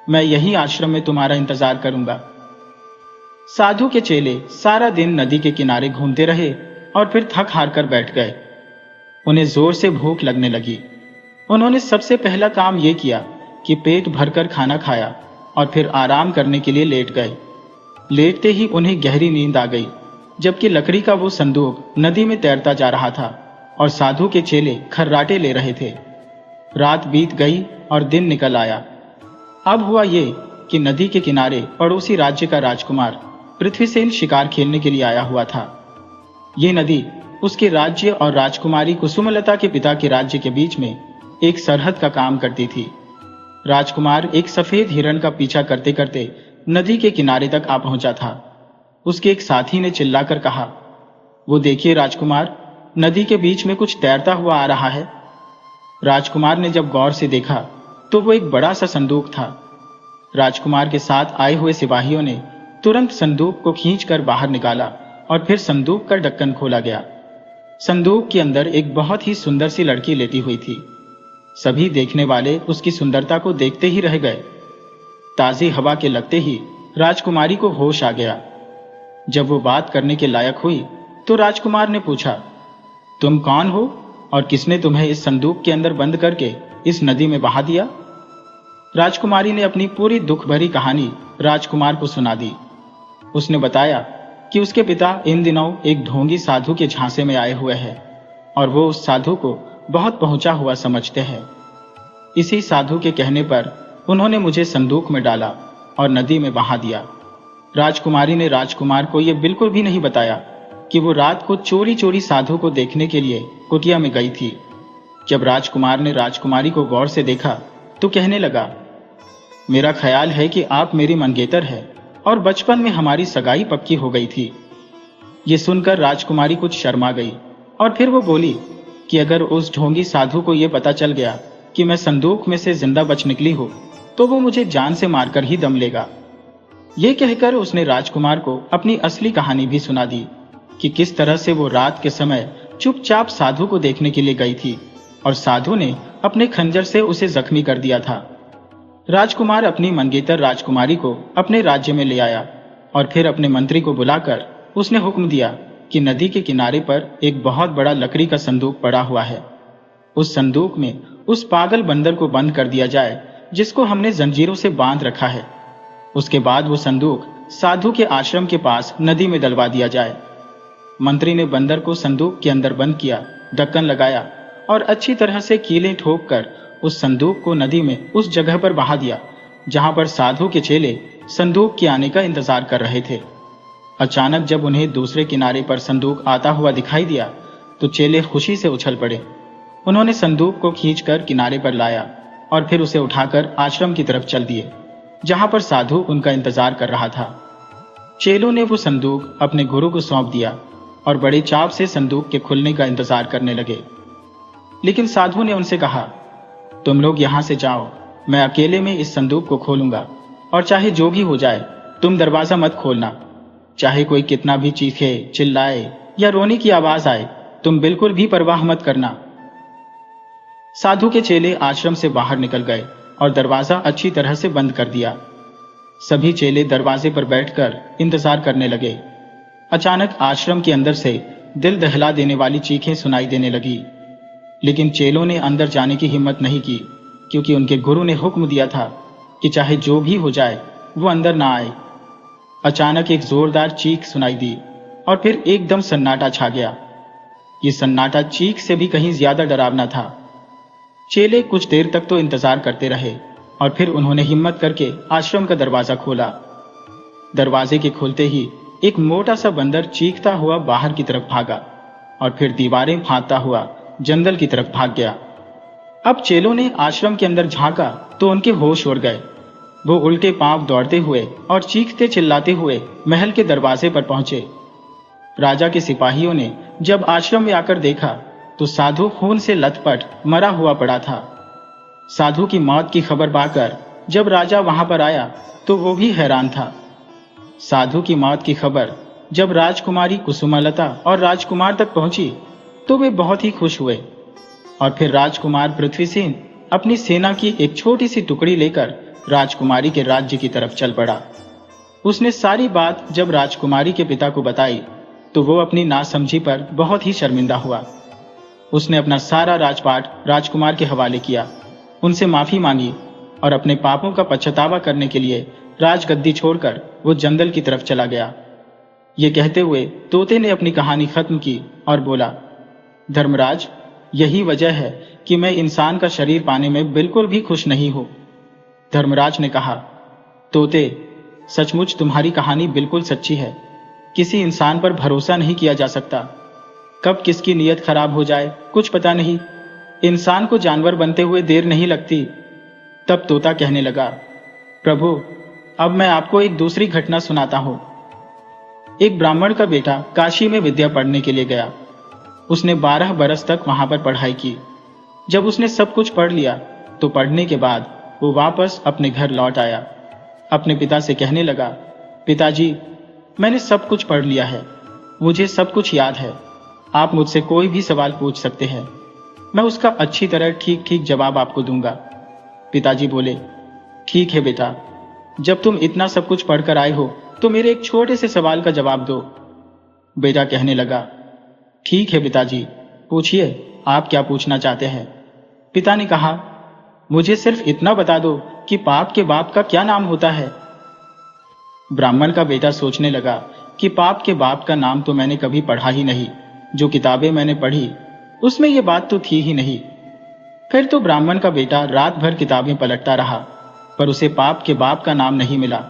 मैं यही आश्रम में तुम्हारा इंतजार करूंगा। साधु के चेले सारा दिन नदी के किनारे घूमते रहे और फिर थक हार कर बैठ गए। उन्हें जोर से भूख लगने लगी। उन्होंने सबसे पहला काम यह किया कि पेट भरकर खाना खाया और फिर आराम करने के लिए लेट गए। लेटते ही उन्हें गहरी नींद आ गई, जबकि लकड़ी का वो संदूक नदी में तैरता जा रहा था और साधु के चेले खर्राटे ले रहे थे। रात बीत गई और दिन निकल आया। अब हुआ ये कि नदी के किनारे पड़ोसी राज्य का राजकुमार पृथ्वीसेन शिकार खेलने के लिए आया हुआ था। ये नदी उसके राज्य और राजकुमारी कुसुमलता के पिता के राज्य के बीच में एक सरहद का काम करती थी। राजकुमार एक सफेद हिरण का पीछा करते करते नदी के किनारे तक आ पहुंचा था। उसके एक साथी ने चिल्लाकर कहा, वो देखिए राजकुमार, नदी के बीच में कुछ तैरता हुआ आ रहा है। राजकुमार ने जब गौर से देखा तो वो एक बड़ा सा संदूक था। राजकुमार के साथ आए हुए सिपाहियों ने तुरंत संदूक को खींचकर बाहर निकाला और फिर संदूक का ढक्कन खोला गया। संदूक के अंदर एक बहुत ही सुंदर सी लड़की लेटी हुई थी। सभी देखने वाले उसकी सुंदरता को देखते ही रह गए। ताजी हवा के लगते ही राजकुमारी को होश आ गया। जब वो बात करने के लायक हुई तो राजकुमार ने पूछा, तुम कौन हो और किसने तुम्हें इस संदूक के अंदर बंद करके इस नदी में बहा दिया? राजकुमारी ने अपनी पूरी दुख भरी कहानी राजकुमार को सुना दी। उसने बताया कि उसके पिता इन दिनों एक ढोंगी साधु के झांसे में आए हुए हैं और वो उस साधु को बहुत पहुंचा हुआ समझते हैं। इसी साधु के कहने पर उन्होंने मुझे संदूक में डाला और नदी में बहा दिया। राजकुमारी ने राजकुमार को यह बिल्कुल भी नहीं बताया कि वो रात को चोरी चोरी साधु को देखने के लिए कुटिया में गई थी। जब राजकुमार ने राजकुमारी को गौर से देखा तो कहने लगा, मेरा ख्याल है कि आप मेरी मंगेतर है और बचपन में हमारी सगाई पक्की हो गई थी। ये सुनकर राजकुमारी कुछ शर्मा गई और फिर वो बोली कि अगर उस ढोंगी साधु को यह पता चल गया कि मैं संदूक में से जिंदा बच निकली हूं, तो वो मुझे जान से मारकर ही दम लेगा। ये कहकर उसने राजकुमार को अपनी असली कहानी भी सुना दी कि किस तरह से वो रात के समय चुपचाप साधु को देखने के लिए गई थी और साधु ने अपने खंजर से उसे जख्मी कर दिया था। राजकुमार अपनी मंगेतर राजकुमारी को अपने राज्य में ले आया और फिर अपने मंत्री को बुलाकर उसने हुक्म दिया कि नदी के किनारे पर एक बहुत बड़ा लकड़ी का संदूक पड़ा हुआ है। उस संदूक में उस पागल बंदर को बंद कर दिया जाए जिसको हमने जंजीरों से बांध रखा है। उसके बाद वो संदूक साधु के आश्रम के पास नदी में डलवा दिया जाए। मंत्री ने बंदर को संदूक के अंदर बंद किया, ढक्कन लगाया और अच्छी तरह से कीलें ठोक कर उस संदूक को नदी में उस जगह पर बहा दिया जहां पर साधु के चेले संदूक के आने का इंतजार कर रहे थे। अचानक जब उन्हें दूसरे किनारे पर संदूक आता हुआ दिखाई दिया तो चेले खुशी से उछल पड़े। उन्होंने संदूक को खींचकर किनारे पर लाया और फिर उसे उठाकर आश्रम की तरफ चल दिए जहां पर साधु उनका इंतजार कर रहा था। चेलों ने वो संदूक अपने गुरु को सौंप दिया और बड़े चाव से संदूक के खुलने का इंतजार करने लगे। लेकिन साधु ने उनसे कहा, तुम लोग यहां से जाओ, मैं अकेले में इस संदूक को खोलूंगा और चाहे जो भी हो जाए तुम दरवाजा मत खोलना। चाहे कोई कितना भी चीखे, चिल्लाए या रोने की आवाज आए, तुम बिल्कुल भी परवाह मत करना। साधु के चेले आश्रम से बाहर निकल गए और दरवाजा अच्छी तरह से बंद कर दिया। सभी चेले दरवाजे पर बैठकर इंतजार करने लगे। अचानक आश्रम के अंदर से दिल दहला देने वाली चीखें सुनाई देने लगी, लेकिन चेलों ने अंदर जाने की हिम्मत नहीं की क्योंकि उनके गुरु ने हुक्म दिया था कि चाहे जो भी हो जाए वो अंदर ना आए। अचानक एक जोरदार चीख सुनाई दी और फिर एकदम सन्नाटा छा गया। ये सन्नाटा चीख से भी कहीं ज्यादा डरावना था। चेले कुछ देर तक तो इंतजार करते रहे और फिर उन्होंने हिम्मत करके आश्रम का दरवाजा खोला। दरवाजे के खुलते ही एक मोटा सा बंदर चीखता हुआ बाहर की तरफ भागा और फिर दीवारें फांदता हुआ जंगल की तरफ भाग गया। अब चेलों ने आश्रम के अंदर झांका तो उनके होश उड़ गए। वो उल्टे पांव दौड़ते हुए और चीखते चिल्लाते हुए महल के दरवाजे पर पहुंचे। राजा के सिपाहियों ने जब आश्रम में आकर देखा तो साधु खून से लथपथ मरा हुआ पड़ा था। साधु की मौत की खबर पाकर जब राजा वहां पर आया तो वो भी हैरान था। साधु की मौत की खबर जब राजकुमारी कुसुमलता और राजकुमार तक पहुंची तो वे बहुत ही खुश हुए और फिर राजकुमार पृथ्वीसेन अपनी सेना की एक छोटी सी टुकड़ी लेकर राजकुमारी के राज्य की तरफ चल पड़ा। उसने सारी बात जब राजकुमारी के पिता को बताई तो वो अपनी नासमझी पर बहुत ही शर्मिंदा हुआ। उसने अपना सारा राजपाट राजकुमार के हवाले किया, उनसे माफी मांगी और अपने पापों का पछतावा करने के लिए राजगद्दी छोड़कर वो जंगल की तरफ चला गया। ये कहते हुए तोते ने अपनी कहानी खत्म की और बोला, धर्मराज, यही वजह है कि मैं इंसान का शरीर पाने में बिल्कुल भी खुश नहीं हूं। धर्मराज ने कहा, तोते, सचमुच तुम्हारी कहानी बिल्कुल सच्ची है। किसी इंसान पर भरोसा नहीं किया जा सकता। कब किसकी नीयत खराब हो जाए कुछ पता नहीं। इंसान को जानवर बनते हुए देर नहीं लगती। तब तोता कहने लगा, प्रभु, अब मैं आपको एक दूसरी घटना सुनाता हूं। एक ब्राह्मण का बेटा काशी में विद्या पढ़ने के लिए गया। उसने 12 बरस तक वहां पर पढ़ाई की। जब उसने सब कुछ पढ़ लिया तो पढ़ने के बाद वो वापस अपने घर लौट आया। अपने पिता से कहने लगा, पिताजी, मैंने सब कुछ पढ़ लिया है, मुझे सब कुछ याद है। आप मुझसे कोई भी सवाल पूछ सकते हैं, मैं उसका अच्छी तरह ठीक ठीक जवाब आपको दूंगा। पिताजी बोले, ठीक है बेटा, जब तुम इतना सब कुछ पढ़कर आए हो तो मेरे एक छोटे से सवाल का जवाब दो। बेटा कहने लगा, ठीक है पिताजी, पूछिए आप क्या पूछना चाहते हैं। पिता ने कहा, मुझे सिर्फ इतना बता दो कि पाप के बाप का क्या नाम होता है। ब्राह्मण का बेटा सोचने लगा कि पाप के बाप का नाम तो मैंने कभी पढ़ा ही नहीं। जो किताबें मैंने पढ़ी उसमें यह बात तो थी ही नहीं। फिर तो ब्राह्मण का बेटा रात भर किताबें पलटता रहा पर उसे पाप के बाप का नाम नहीं मिला।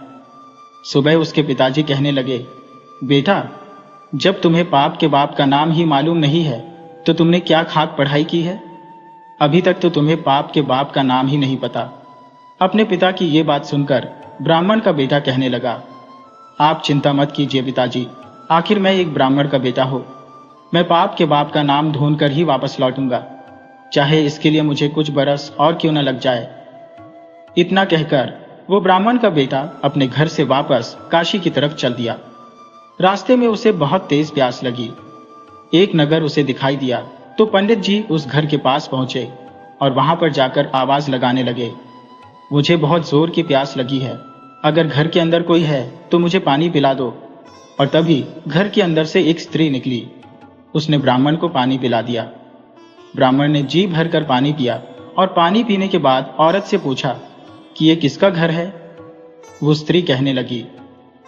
सुबह उसके पिताजी कहने लगे, बेटा, जब तुम्हें पाप के बाप का नाम ही मालूम नहीं है तो तुमने क्या खाक पढ़ाई की है। अभी तक तो तुम्हें पाप के बाप का नाम ही नहीं पता अपने पिता की ये बात सुनकर ब्राह्मण का बेटा कहने लगा, आप चिंता मत कीजिए पिताजी, आखिर मैं एक ब्राह्मण का बेटा हूं। मैं पाप के बाप का नाम ढूंढकर ही वापस लौटूंगा, चाहे इसके लिए मुझे कुछ बरस और क्यों न लग जाए। इतना कहकर वो ब्राह्मण का बेटा अपने घर से वापस काशी की तरफ चल दिया। रास्ते में उसे बहुत तेज प्यास लगी। एक नगर उसे दिखाई दिया तो पंडित जी उस घर के पास पहुंचे और वहां पर जाकर आवाज लगाने लगे, मुझे बहुत जोर की प्यास लगी है, अगर घर के अंदर कोई है तो मुझे पानी पिला दो। और तभी घर के अंदर से एक स्त्री निकली। उसने ब्राह्मण को पानी पिला दिया। ब्राह्मण ने जी भर कर पानी पिया और पानी पीने के बाद औरत से पूछा कि ये किसका घर है। वो स्त्री कहने लगी,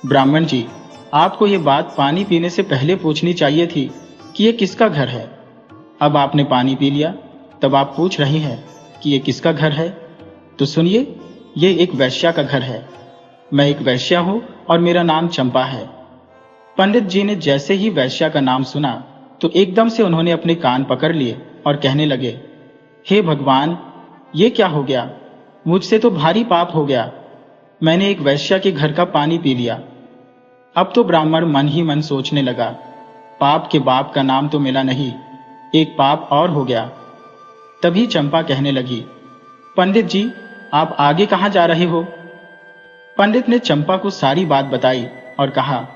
ब्राह्मण जी, आपको ये बात पानी पीने से पहले पूछनी चाहिए थी कि ये किसका घर है। अब आपने पानी पी लिया, तब आप पूछ रही हैं कि ये किसका घर है। तो सुनिए, ये एक वैश्या का घर है। मैं एक वैश्या हूं और मेरा नाम चंपा है। पंडित जी ने जैसे ही वैश्या का नाम सुना तो एकदम से उन्होंने अपने कान पकड़ लिए और कहने लगे, हे भगवान, ये क्या हो गया, मुझसे तो भारी पाप हो गया, मैंने एक वैश्या के घर का पानी पी लिया। अब तो ब्राह्मण मन ही मन सोचने लगा, पाप के बाप का नाम तो मिला नहीं, एक पाप और हो गया। तभी चंपा कहने लगी, पंडित जी, आप आगे कहां जा रहे हो। पंडित ने चंपा को सारी बात बताई और कहा,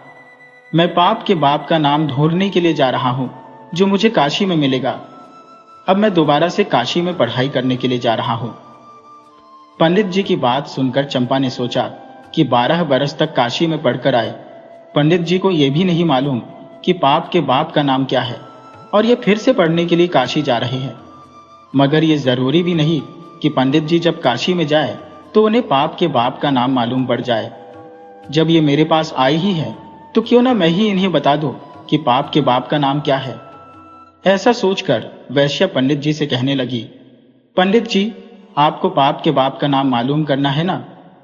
मैं पाप के बाप का नाम ढूंढने के लिए जा रहा हूं जो मुझे काशी में मिलेगा। अब मैं दोबारा से काशी में पढ़ाई करने के लिए जा रहा हूं। पंडित जी की बात सुनकर चंपा ने सोचा कि 12 बरस तक काशी में पढ़कर आए, पंडित जी को यह भी नहीं मालूम कि पाप के बाप का नाम क्या है और ये फिर से पढ़ने के लिए काशी जा रहे हैं। मगर ये जरूरी भी नहीं कि पंडित जी जब काशी में जाए तो उन्हें पाप के बाप का नाम मालूम पड़ जाए। जब ये मेरे पास आए ही है तो क्यों ना मैं ही इन्हें बता दूं कि पाप के बाप का नाम क्या है। ऐसा सोचकर वैश्या पंडित जी से कहने लगी, पंडित जी, आपको पाप के बाप का नाम मालूम करना है ना,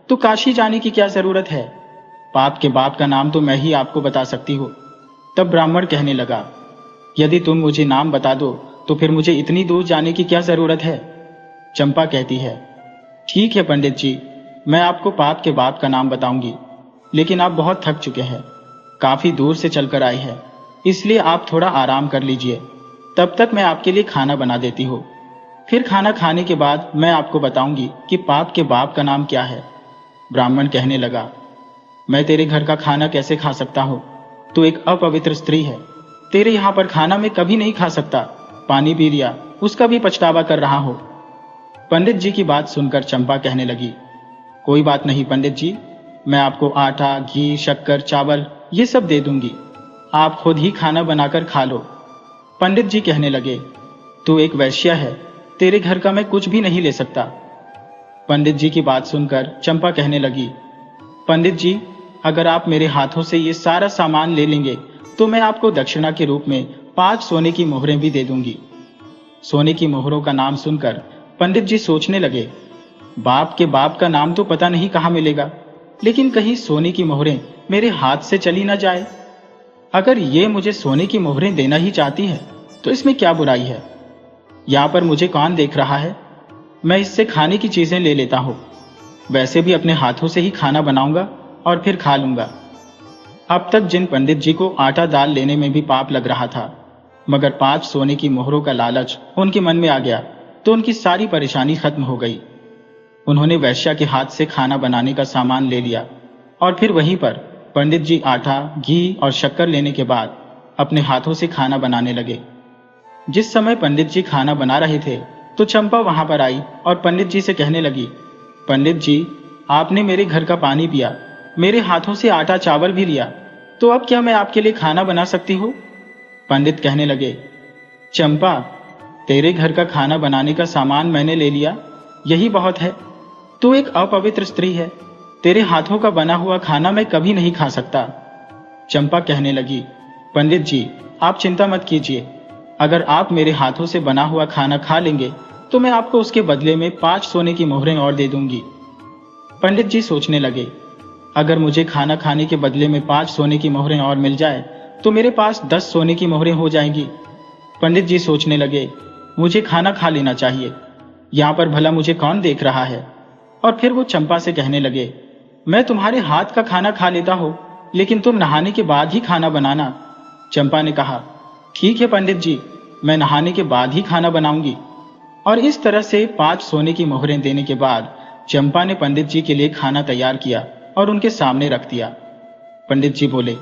तो काशी जाने की क्या जरूरत है, पाप के बाप का नाम तो मैं ही आपको बता सकती हूँ। तब ब्राह्मण कहने लगा, यदि तुम मुझे नाम बता दो तो फिर मुझे इतनी दूर जाने की क्या जरूरत है। चंपा कहती है, ठीक है पंडित जी, मैं आपको पाप के बाप का नाम बताऊंगी, लेकिन आप बहुत थक चुके हैं, काफी दूर से चलकर आए हैं, इसलिए आप थोड़ा आराम कर लीजिए, तब तक मैं आपके लिए खाना बना देती हूँ। फिर खाना खाने के बाद मैं आपको बताऊंगी कि पाप के बाप का नाम क्या है। ब्राह्मण कहने लगा, मैं तेरे घर का खाना कैसे खा सकता हूँ, तू एक अपवित्र स्त्री है, तेरे यहाँ पर खाना मैं कभी नहीं खा सकता, पानी पी लिया, उसका भी पछतावा कर रहा हूँ। पंडित जी की बात सुनकर चंपा कहने लगी, कोई बात नहीं पंडित जी, मैं आपको आटा, घी, शक्कर, चावल ये सब दे दूंगी, आप खुद ही खाना बनाकर खा लो। पंडित जी कहने लगे, तू एक वैश्या है, तेरे घर का मैं कुछ भी नहीं ले सकता। पंडित जी की बात सुनकर चंपा कहने लगी, पंडित जी, अगर आप मेरे हाथों से ये सारा सामान ले लेंगे तो मैं आपको दक्षिणा के रूप में 5 सोने की मोहरें भी दे दूंगी। सोने की मोहरों का नाम सुनकर पंडित जी सोचने लगे, बाप के बाप का नाम तो पता नहीं कहाँ मिलेगा, लेकिन कहीं सोने की मोहरें मेरे हाथ से चली ना जाए। अगर ये मुझे सोने की मोहरें देना ही चाहती है तो इसमें क्या बुराई है, यहाँ पर मुझे कौन देख रहा है, मैं इससे खाने की चीजें ले लेता हूँ, वैसे भी अपने हाथों से ही खाना बनाऊंगा और फिर खा लूंगा। अब तक जिन पंडित जी को आटा दाल लेने में भी पाप लग रहा था, मगर 5 सोने की मोहरों का लालच उनके मन में आ गया तो उनकी सारी परेशानी खत्म हो गई। उन्होंने वैश्या के हाथ से खाना बनाने का सामान ले लिया और फिर वहीं पर पंडित जी आटा, घी और शक्कर लेने के बाद अपने हाथों से खाना बनाने लगे। जिस समय पंडित जी खाना बना रहे थे तो चंपा वहां पर आई और पंडित जी से कहने लगी, पंडित जी, आपने मेरे घर का पानी पिया, मेरे हाथों से आटा चावल भी लिया, तो अब क्या मैं आपके लिए खाना बना सकती हूँ। पंडित कहने लगे, चंपा, तेरे घर का खाना बनाने का सामान मैंने ले लिया, यही बहुत है, तू एक अपवित्र स्त्री है, तेरे हाथों का बना हुआ खाना मैं कभी नहीं खा सकता। चंपा कहने लगी, पंडित जी, आप चिंता मत कीजिए, अगर आप मेरे हाथों से बना हुआ खाना खा लेंगे तो मैं आपको उसके बदले में 5 सोने की मोहरें और दे दूंगी। पंडित जी सोचने लगे, अगर मुझे खाना खाने के बदले में 5 सोने की मोहरें और मिल जाए तो मेरे पास 10 सोने की मोहरें हो जाएंगी। पंडित जी सोचने लगे, मुझे खाना खा लेना चाहिए, यहाँ पर भला मुझे कौन देख रहा है, और फिर वो चंपा से कहने लगे, मैं तुम्हारे हाथ का खाना खा लेता हूं, लेकिन तुम नहाने के बाद ही खाना बनाना। चंपा ने कहा, ठीक है पंडित जी, मैं नहाने के बाद ही खाना बनाऊंगी। और इस तरह से 5 सोने की मोहरें देने के बाद चंपा ने पंडित जी के लिए खाना तैयार किया और उनके सामने रख दिया। पंडित जी बोले,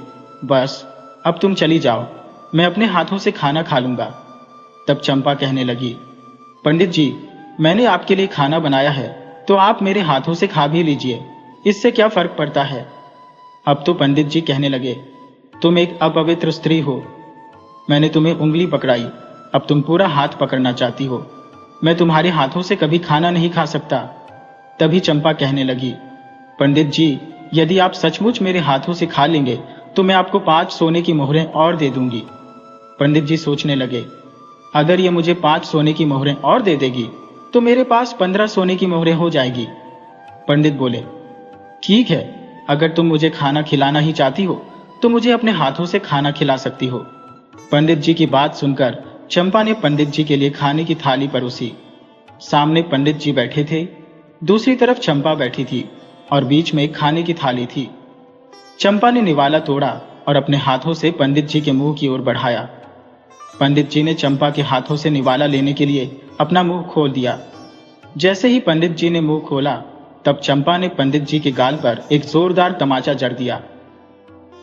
बस अब तुम चली जाओ, मैं अपने हाथों से खाना खा लूंगा। तब चंपा कहने लगी, पंडित जी, मैंने आपके लिए खाना बनाया है, तो आप मेरे हाथों से खा भी लीजिए, इससे क्या फर्क पड़ता है। अब तो पंडित जी कहने लगे, तुम एक अपवित्र स्त्री हो, मैंने तुम्हें उंगली पकड़ाई, अब तुम पूरा हाथ पकड़ना चाहती हो, मैं तुम्हारे हाथों से कभी खाना नहीं खा सकता। तभी चंपा कहने लगी, पंडित जी, यदि आप सचमुच मेरे हाथों से खा लेंगे तो मैं आपको 5 सोने की मोहरें और दे दूंगी। पंडित जी सोचने लगे, अगर ये मुझे 5 सोने की मोहरें और दे देगी तो मेरे पास 15 सोने की मोहरें हो जाएगी। पंडित बोले, ठीक है, अगर तुम मुझे खाना खिलाना ही चाहती हो तो मुझे अपने हाथों से खाना खिला सकती हो। पंडित जी की बात सुनकर चंपा ने पंडित जी के लिए खाने की थाली परोसी। सामने पंडित जी बैठे थे, दूसरी तरफ चंपा बैठी थी और बीच में खाने की थाली थी। चंपा ने निवाला तोड़ा और अपने हाथों से पंडित जी के मुंह की ओर बढ़ाया। पंडित जी ने चंपा के हाथों से निवाला लेने के लिए अपना मुंह खोल दिया। जैसे ही पंडित जी ने मुंह खोला, तब चंपा ने पंडित जी के गाल पर एक जोरदार तमाचा जड़ दिया।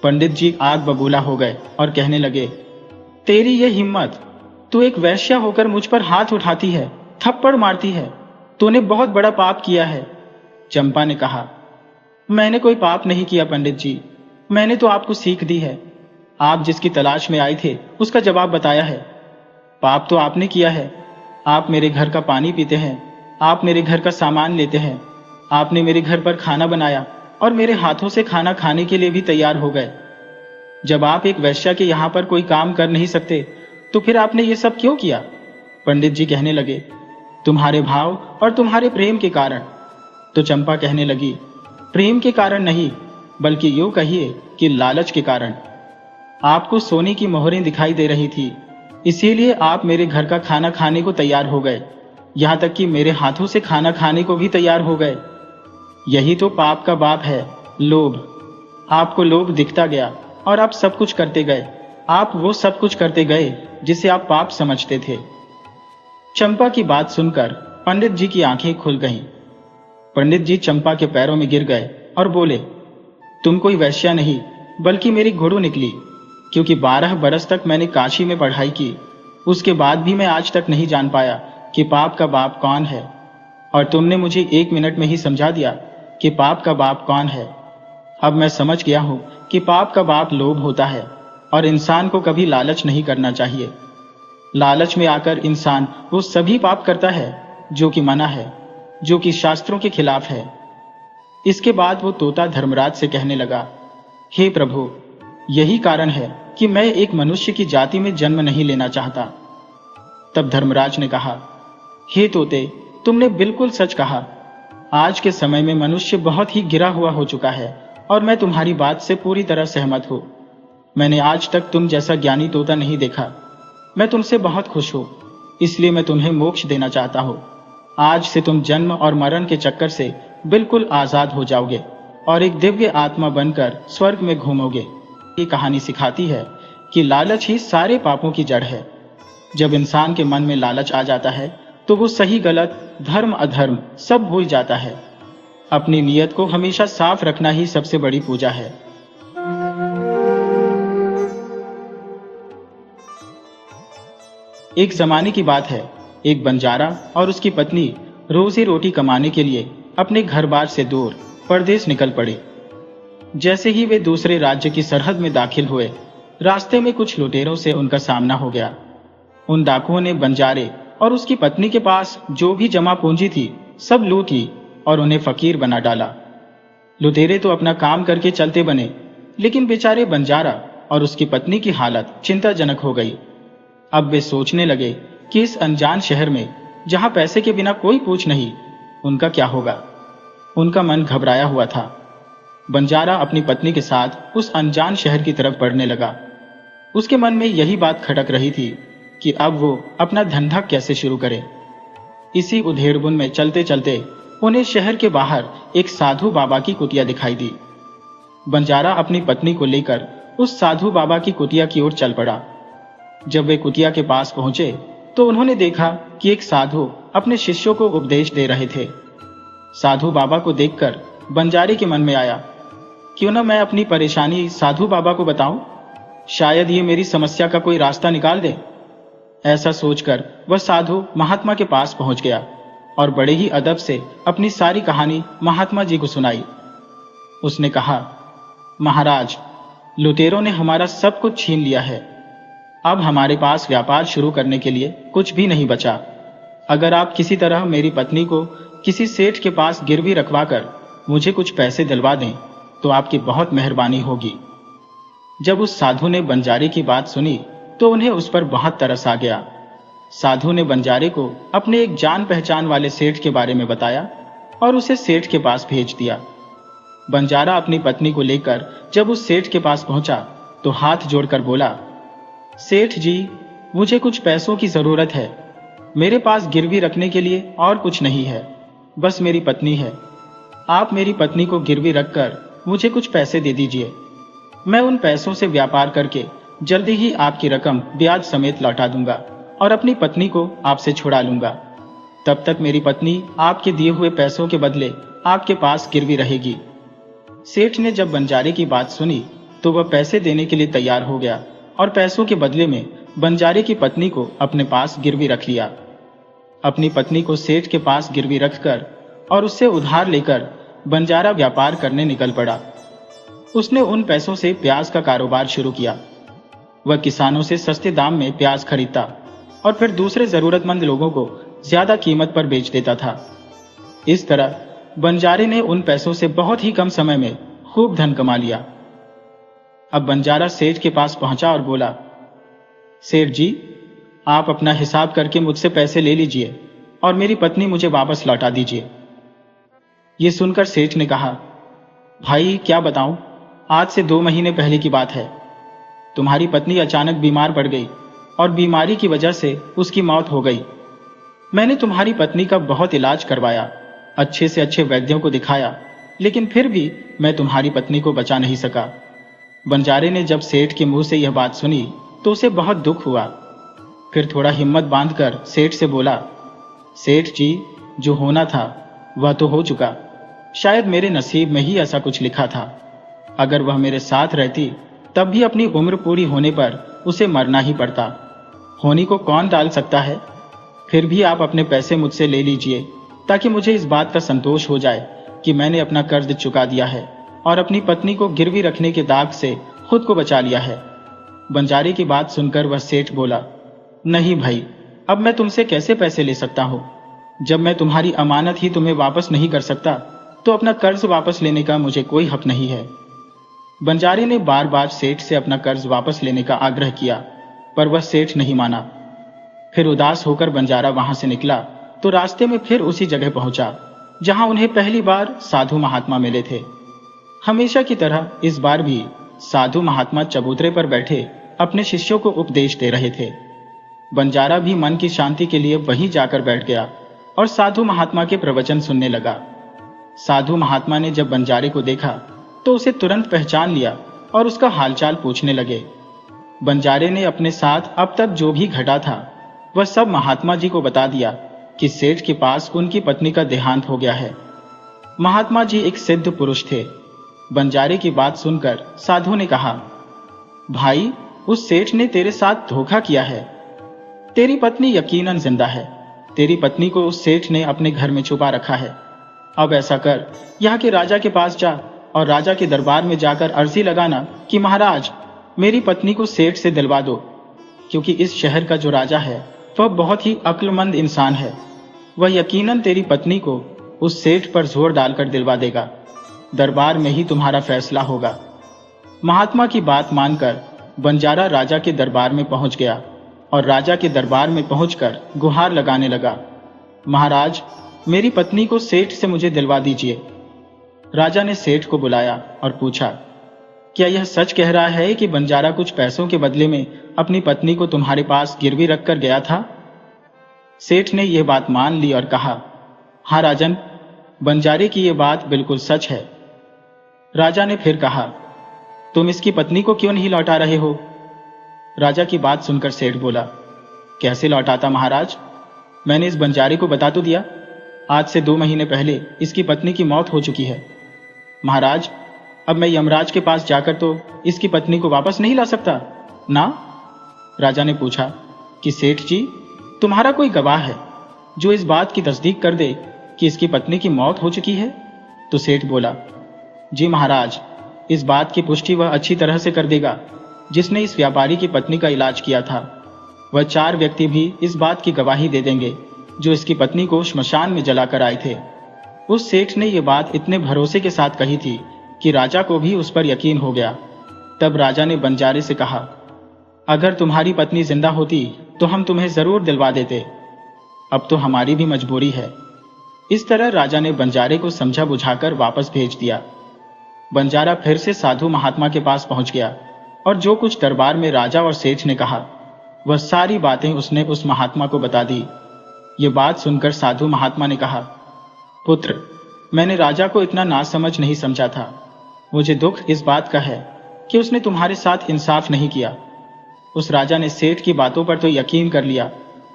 पंडित जी आग बबूला हो गए और कहने लगे, तेरी ये हिम्मत, तू एक वैश्या होकर मुझ पर हाथ उठाती है, थप्पड़ मारती है, तूने बहुत बड़ा पाप किया है। चंपा ने कहा, मैंने कोई पाप नहीं किया पंडित जी, मैंने तो आपको सीख दी है। आप जिसकी तलाश में आए थे उसका जवाब बताया है। पाप तो आपने किया है, आप मेरे घर का पानी पीते हैं, आप मेरे घर का सामान लेते हैं, आपने मेरे घर पर खाना बनाया और मेरे हाथों से खाना खाने के लिए भी तैयार हो गए। जब आप एक वैश्या के यहाँ पर कोई काम कर नहीं सकते तो फिर आपने ये सब क्यों किया। पंडित जी कहने लगे, तुम्हारे भाव और तुम्हारे प्रेम के कारण। तो चंपा कहने लगी, प्रेम के कारण नहीं, बल्कि यूं कहिए कि लालच के कारण। आपको सोने की मोहरें दिखाई दे रही थी, इसीलिए आप मेरे घर का खाना खाने को तैयार हो गए, यहां तक कि मेरे हाथों से खाना खाने को भी तैयार हो गए। यही तो पाप का बाप है, लोभ। आपको लोभ दिखता गया और आप सब कुछ करते गए, आप वो सब कुछ करते गए जिसे आप पाप समझते थे। चंपा की बात सुनकर पंडित जी की आंखें खुल गईं। पंडित जी चंपा के पैरों में गिर गए और बोले, तुम कोई वैश्या नहीं बल्कि मेरी गुरु निकली, क्योंकि 12 बरस तक मैंने काशी में पढ़ाई की, उसके बाद भी मैं आज तक नहीं जान पाया कि पाप का बाप कौन है, और तुमने मुझे 1 मिनट में ही समझा दिया कि पाप का बाप कौन है। अब मैं समझ गया हूं कि पाप का बाप लोभ होता है और इंसान को कभी लालच नहीं करना चाहिए। लालच में आकर इंसान वो सभी पाप करता है जो कि मना है, जो कि शास्त्रों के खिलाफ है। इसके बाद वो तोता धर्मराज से कहने लगा, हे प्रभु, यही कारण है कि मैं एक मनुष्य की जाति में जन्म नहीं लेना चाहता। तब धर्मराज ने कहा, हे तोते, तुमने बिल्कुल सच कहा। आज के समय में मनुष्य बहुत ही गिरा हुआ हो चुका है और मैं तुम्हारी बात से पूरी तरह सहमत हूं। मैंने आज तक तुम जैसा ज्ञानी तोता नहीं देखा। मैं तुमसे बहुत खुश हूं, इसलिए मैं तुम्हें मोक्ष देना चाहता हूं। आज से तुम जन्म और मरण के चक्कर से बिल्कुल आजाद हो जाओगे और एक दिव्य आत्मा बनकर स्वर्ग में घूमोगे। ये कहानी सिखाती है कि लालच ही सारे पापों की जड़ है। जब इंसान के मन में लालच आ जाता है तो वो सही गलत, धर्म अधर्म सब भूल जाता है। अपनी नीयत को हमेशा साफ रखना ही सबसे बड़ी पूजा है। एक जमाने की बात है, एक बंजारा और उसकी पत्नी रोजी रोटी कमाने के लिए अपने घर बार से दूर परदेश निकल पड़े। जैसे ही वे दूसरे राज्य की सरहद में दाखिल हुए, रास्ते में कुछ लुटेरों से उनका सामना हो गया। उन डाकुओं ने बंजारे और उसकी पत्नी के पास जो भी जमा पूंजी थी सब लूट ली और उन्हें फकीर बना डाला। लुटेरे तो अपना काम करके चलते बने, लेकिन बेचारे बंजारा और उसकी पत्नी की हालत चिंताजनक हो गई। अब वे सोचने लगे कि इस अनजान शहर में जहां पैसे के बिना कोई पूछ नहीं, उनका क्या होगा। उनका मन घबराया हुआ था। बंजारा अपनी पत्नी के साथ उस अनजान शहर की तरफ बढ़ने लगा। उसके मन में यही बात खटक रही थी कि अब वो अपना धंधा कैसे शुरू करे। इसी उधेड़बुन में चलते चलते उन्हें शहर के बाहर एक साधु बाबा की कुटिया दिखाई दी। बंजारा अपनी पत्नी को लेकर उस साधु बाबा की कुटिया की ओर चल पड़ा। जब वे कुटिया के पास पहुंचे तो उन्होंने देखा कि एक साधु अपने शिष्यों को उपदेश दे रहे थे। साधु बाबा को देखकर बंजारे के मन में आया, क्यों न मैं अपनी परेशानी साधु बाबा को बताऊं, शायद ये मेरी समस्या का कोई रास्ता निकाल दे। ऐसा सोचकर वह साधु महात्मा के पास पहुंच गया और बड़े ही अदब से अपनी सारी कहानी महात्मा जी को सुनाई। उसने कहा, महाराज, लुटेरों ने हमारा सब कुछ छीन लिया है। अब हमारे पास व्यापार शुरू करने के लिए कुछ भी नहीं बचा। अगर आप किसी तरह मेरी पत्नी को किसी सेठ के पास गिरवी रखवाकर मुझे कुछ पैसे दिलवा दें तो आपकी बहुत मेहरबानी होगी। जब उस साधु ने बंजारे की बात सुनी तो उन्हें उस पर बहुत तरस आ गया। साधु ने बंजारे को अपने एक जान पहचान वाले सेठ के बारे में बताया और उसे सेठ के पास भेज दिया। बंजारा अपनी पत्नी को लेकर जब उस सेठ के पास पहुंचा तो हाथ जोड़कर बोला, सेठ जी, मुझे कुछ पैसों की जरूरत है। मेरे पास गिरवी रखने के लिए और कुछ नहीं है, बस मेरी पत्नी है। आप मेरी पत्नी को गिरवी रखकर मुझे कुछ पैसे दे दीजिए। मैं उन पैसों से व्यापार करके जल्दी ही आपकी रकम ब्याज समेत लौटा दूंगा और अपनी पत्नी को आपसे छुड़ा लूंगा। तब तक मेरी पत्नी आपके दिए हुए पैसों के बदले आपके पास गिरवी रहेगी। सेठ ने जब बंजारे की बात सुनी तो वह पैसे देने के लिए तैयार हो गया और पैसों के बदले में बंजारे की पत्नी को अपने पास गिरवी रख लिया। अपनी पत्नी को सेठ के पास गिरवी रखकर और उससे उधार लेकर बंजारा व्यापार करने निकल पड़ा। उसने उन पैसों से प्याज का कारोबार शुरू किया। वह किसानों से सस्ते दाम में प्याज खरीदता और फिर दूसरे जरूरतमंद लोगों को ज्यादा कीमत पर बेच देता था। इस तरह बंजारे ने उन पैसों से बहुत ही कम समय में खूब धन कमा लिया। अब बंजारा सेठ के पास पहुंचा और बोला, सेठ जी, आप अपना हिसाब करके मुझसे पैसे ले लीजिए और मेरी पत्नी मुझे वापस लौटा दीजिए। ये सुनकर सेठ ने कहा, भाई क्या बताऊं, आज से 2 महीने पहले की बात है। तुम्हारी पत्नी अचानक बीमार पड़ गई और बीमारी की वजह से उसकी मौत हो गई। मैंने तुम्हारी पत्नी का बहुत इलाज करवाया, अच्छे से अच्छे वैद्यों को दिखाया, लेकिन फिर भी मैं तुम्हारी पत्नी को बचा नहीं सका। बंजारे ने जब सेठ के मुंह से यह बात सुनी तो उसे बहुत दुख हुआ। फिर थोड़ा हिम्मत बांधकर सेठ से बोला, सेठ जी, जो होना था वह तो हो चुका। शायद मेरे नसीब में ही ऐसा कुछ लिखा था। अगर वह मेरे साथ रहती तब भी अपनी उम्र पूरी होने पर उसे मरना ही पड़ता। होनी को कौन टाल सकता है। फिर भी आप अपने पैसे मुझसे ले लीजिए ताकि मुझे इस बात का संतोष हो जाए कि मैंने अपना कर्ज चुका दिया है और अपनी पत्नी को गिरवी रखने के दाग से खुद को बचा लिया है। बंजारे की बात सुनकर वह सेठ बोला, नहीं भाई, अब मैं तुमसे कैसे पैसे ले सकता हूं। जब मैं तुम्हारी अमानत ही तुम्हें वापस नहीं कर सकता तो अपना कर्ज वापस लेने का मुझे कोई हक नहीं है। बंजारे ने बार बार सेठ से अपना कर्ज वापस लेने का आग्रह किया पर वह सेठ नहीं माना। फिर उदास होकर बंजारा वहां से निकला तो रास्ते में फिर उसी जगह पहुंचा जहां उन्हें पहली बार साधु महात्मा मिले थे। हमेशा की तरह इस बार भी साधु महात्मा चबूतरे पर बैठे अपने शिष्यों को उपदेश दे रहे थे। बंजारा भी मन की शांति के लिए वहीं जाकर बैठ गया और साधु महात्मा के प्रवचन सुनने लगा। साधु महात्मा ने जब बंजारे को देखा तो उसे तुरंत पहचान लिया और उसका हालचाल पूछने लगे। बंजारे ने अपने साथ अब तक जो भी घटा था वह सब महात्मा जी को बता दिया कि सेठ के पास उनकी पत्नी का देहांत हो गया है। महात्मा जी एक सिद्ध पुरुष थे। बंजारे की बात सुनकर साधु ने कहा, भाई, उस सेठ ने तेरे साथ धोखा किया है। तेरी पत्नी यकीनन जिंदा है। तेरी पत्नी को उस सेठ ने अपने घर में छुपा रखा है। अब ऐसा कर, यहाँ के राजा के पास जा और राजा के दरबार में जाकर अर्जी लगाना कि महाराज, मेरी पत्नी को सेठ से दिलवा दो, क्योंकि इस शहर का जो राजा है वह बहुत ही अक्लमंद इंसान है। वह यकीनन तेरी पत्नी को उस सेठ पर जोर डालकर दिलवा देगा। दरबार में ही तुम्हारा फैसला होगा। महात्मा की बात मानकर बंजारा राजा के दरबार में पहुंच गया और राजा के दरबार में पहुंचकर गुहार लगाने लगा, महाराज, मेरी पत्नी को सेठ से मुझे दिलवा दीजिए। राजा ने सेठ को बुलाया और पूछा, क्या यह सच कह रहा है कि बंजारा कुछ पैसों के बदले में अपनी पत्नी को तुम्हारे पास गिरवी रखकर गया था? सेठ ने यह बात मान ली और कहा, हाँ राजन, बंजारे की ये बात बिल्कुल सच है। राजा ने फिर कहा, तुम इसकी पत्नी को क्यों नहीं लौटा रहे हो? राजा की बात सुनकर सेठ बोला, कैसे लौटाता महाराज? मैंने इस बंजारे को बता तो दिया, आज से 2 महीने पहले इसकी पत्नी की मौत हो चुकी है। महाराज, अब मैं यमराज के पास जाकर तो इसकी पत्नी को वापस नहीं ला सकता ना? राजा ने पूछा कि सेठ जी, तुम्हारा कोई गवाह है जो इस बात की तस्दीक कर दे कि इसकी पत्नी की मौत हो चुकी है? तो सेठ बोला, जी महाराज, इस बात की पुष्टि वह अच्छी तरह से कर देगा जिसने इस व्यापारी की पत्नी का इलाज किया था। वह 4 व्यक्ति भी इस बात की गवाही दे देंगे जो इसकी पत्नी को श्मशान में जलाकर आए थे। उस सेठ ने यह बात इतने भरोसे के साथ कही थी कि राजा को भी उस पर यकीन हो गया। तब राजा ने बंजारे से कहा, अगर तुम्हारी पत्नी जिंदा होती तो हम तुम्हें जरूर दिलवा देते, अब तो हमारी भी मजबूरी है। इस तरह राजा ने बंजारे को समझा बुझाकर वापस भेज दिया। बंजारा फिर से साधु महात्मा के पास पहुंच गया और जो कुछ दरबार में राजा और सेठ ने कहा वह सारी बातें उसने उस महात्मा को बता दी। ये बात सुनकर साधु महात्मा ने कहा, पुत्र, मैंने राजा को इतना नासमझ नहीं समझा था। मुझे दुख इस बात का है कि उसने तुम्हारे साथ इंसाफ नहीं किया। उस राजा ने सेठ की बातों पर तो यकीन कर लिया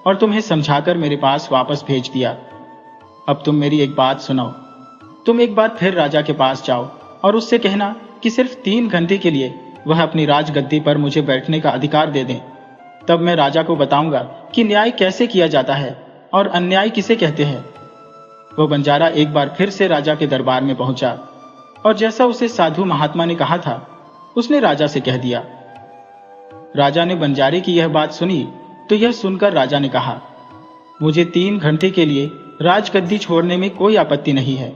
और तुम्हें समझाकर मेरे पास वापस भेज दिया। अब तुम मेरी एक बात सुनो। तुम एक बार फिर राजा के पास जाओ और उससे कहना कि सिर्फ 3 घंटे के लिए वह अपनी राजगद्दी पर मुझे बैठने का अधिकार दे दें। तब मैं राजा को बताऊंगा कि न्याय कैसे किया जाता है और अन्याय किसे कहते हैं। वह बंजारा एक बार फिर से राजा के दरबार में पहुंचा और जैसा उसे साधु महात्मा ने कहा था उसने राजा से कह दिया। राजा ने बंजारे की यह बात सुनी तो यह सुनकर राजा ने कहा, मुझे 3 घंटे के लिए राजगद्दी छोड़ने में कोई आपत्ति नहीं है।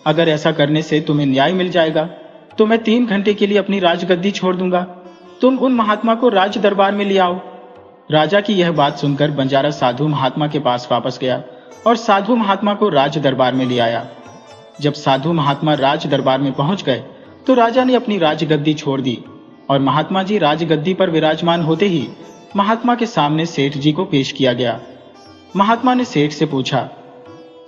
अगर ऐसा करने से तुम्हें न्याय मिल जाएगा तो मैं 3 घंटे के लिए अपनी राजगद्दी छोड़ दूंगा। तुम उन महात्मा को राज दरबार में ले आओ। राजा की यह बात सुनकर बंजारा साधु महात्मा के पास वापस गया और साधु महात्मा को राज दरबार में ले आया। जब साधु महात्मा राज दरबार में पहुंच गए तो राजा ने अपनी राजगद्दी छोड़ दी और महात्मा जी राजगद्दी पर विराजमान होते ही महात्मा के सामने सेठ जी को पेश किया गया। महात्मा ने सेठ से पूछा,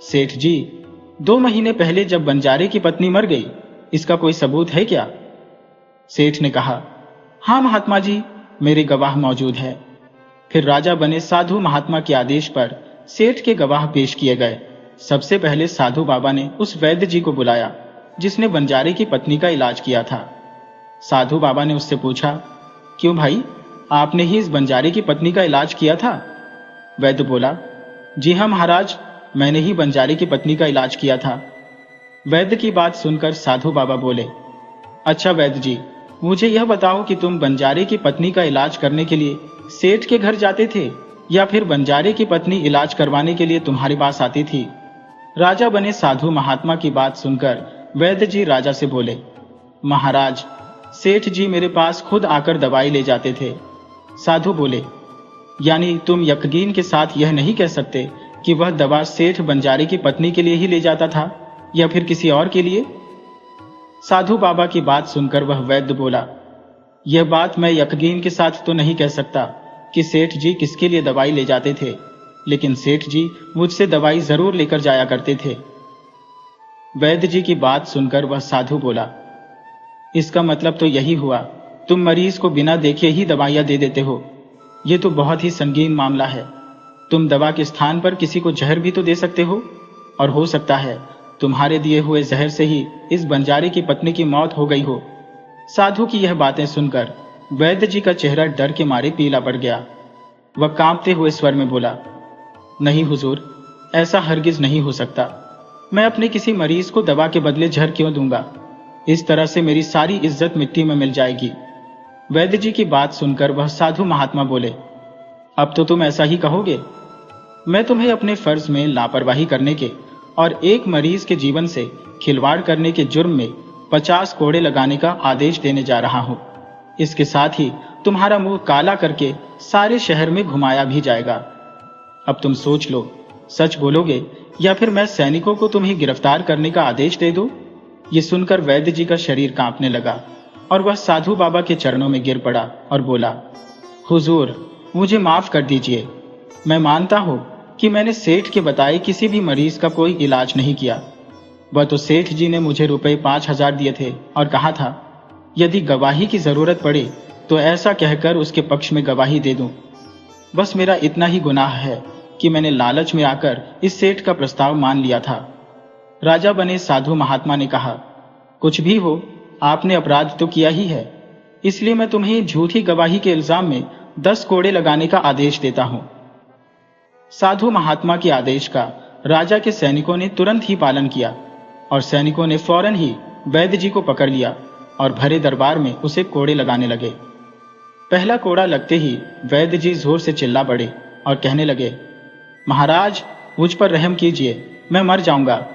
सेठ जी, 2 महीने पहले जब बंजारे की पत्नी मर गई, इसका कोई सबूत है क्या? सेठ ने कहा, हाँ महात्मा जी, मेरे गवाह मौजूद है। फिर राजा बने साधु महात्मा के आदेश पर सेठ के गवाह पेश किए गए। सबसे पहले साधु बाबा ने उस वैद्य जी को बुलाया जिसने बंजारे की पत्नी का इलाज किया था। साधु बाबा ने उससे पूछा, क्यों भाई, आपने ही इस बंजारे की पत्नी का इलाज किया था? वैद्य बोला, जी हाँ महाराज, मैंने ही बंजारे की पत्नी का इलाज किया था। वैद्य की बात सुनकर साधु बाबा बोले, अच्छा वैद्य जी, मुझे यह बताओ कि तुम बंजारे की पत्नी का इलाज करने के लिए सेठ के घर जाते थे या फिर बंजारे की पत्नी इलाज करवाने के लिए तुम्हारे पास आती थी? राजा बने साधु महात्मा की बात सुनकर वैद्य जी राजा से बोले, महाराज, सेठ जी मेरे पास खुद आकर दवाई ले जाते थे। साधु बोले, यानी तुम यकीन के साथ यह नहीं कह सकते कि वह दवा सेठ बंजारे की पत्नी के लिए ही ले जाता था या फिर किसी और के लिए? साधु बाबा की बात सुनकर वह वैद्य बोला, यह बात मैं यकीन के साथ तो नहीं कह सकता कि सेठ जी किसके लिए दवाई ले जाते थे, लेकिन सेठ जी मुझसे दवाई जरूर लेकर जाया करते थे। वैद्य जी की बात सुनकर वह साधु बोला, इसका मतलब तो यही हुआ, तुम मरीज को बिना देखे ही दवाइयां दे देते हो। यह तो बहुत ही संगीन मामला है। तुम दवा के स्थान पर किसी को जहर भी तो दे सकते हो, और हो सकता है तुम्हारे दिए हुए जहर से ही इस बंजारे की पत्नी की मौत हो गई हो। साधु की यह बातें सुनकर वैद्य जी का चेहरा डर के मारे पीला पड़ गया। वह कांपते हुए स्वर में बोला, नहीं हुजूर, ऐसा हरगिज नहीं हो सकता। मैं अपने किसी मरीज को दवा के बदले जहर क्यों दूंगा? इस तरह से मेरी सारी इज्जत मिट्टी में मिल जाएगी। वैद्य जी की बात सुनकर वह साधु महात्मा बोले, अब तो तुम ऐसा ही कहोगे? मैं तुम्हें अपने फर्ज में लापरवाही करने के और एक मरीज के जीवन से खिलवाड़ करने के जुर्म में 50 कोड़े लगाने का आदेश देने जा रहा हूं। इसके साथ ही तुम्हारा मुंह काला करके सारे शहर में घुमाया भी जाएगा। अब तुम सोच लो, सच बोलोगे या फिर मैं सैनिकों को तुम्हें गिरफ्तार करने का आदेश दे दूं? ये सुनकर वैद्य जी का शरीर कांपने लगा और वह साधु बाबा के चरणों में गिर पड़ा और बोला, हुजूर, मुझे माफ कर दीजिए। मैं मानता हूं कि मैंने सेठ के बताए किसी भी मरीज का कोई इलाज नहीं किया। वह तो सेठ जी ने मुझे रुपए 5,000 दिए थे और कहा था यदि गवाही की जरूरत पड़े तो ऐसा कहकर उसके पक्ष में गवाही दे दूं। बस मेरा इतना ही गुनाह है कि मैंने लालच में आकर इस सेठ का प्रस्ताव मान लिया था। राजा बने साधु महात्मा ने कहा, कुछ भी हो, आपने अपराध तो किया ही है, इसलिए मैं तुम्हें झूठी गवाही के इल्जाम में 10 कोड़े लगाने का आदेश देता हूं। साधु महात्मा के आदेश का राजा के सैनिकों ने तुरंत ही पालन किया और सैनिकों ने फौरन ही वैद्य जी को पकड़ लिया और भरे दरबार में उसे कोड़े लगाने लगे। पहला कोड़ा लगते ही वैद्य जी जोर से चिल्ला पड़े और कहने लगे, महाराज मुझ पर रहम कीजिए, मैं मर जाऊंगा।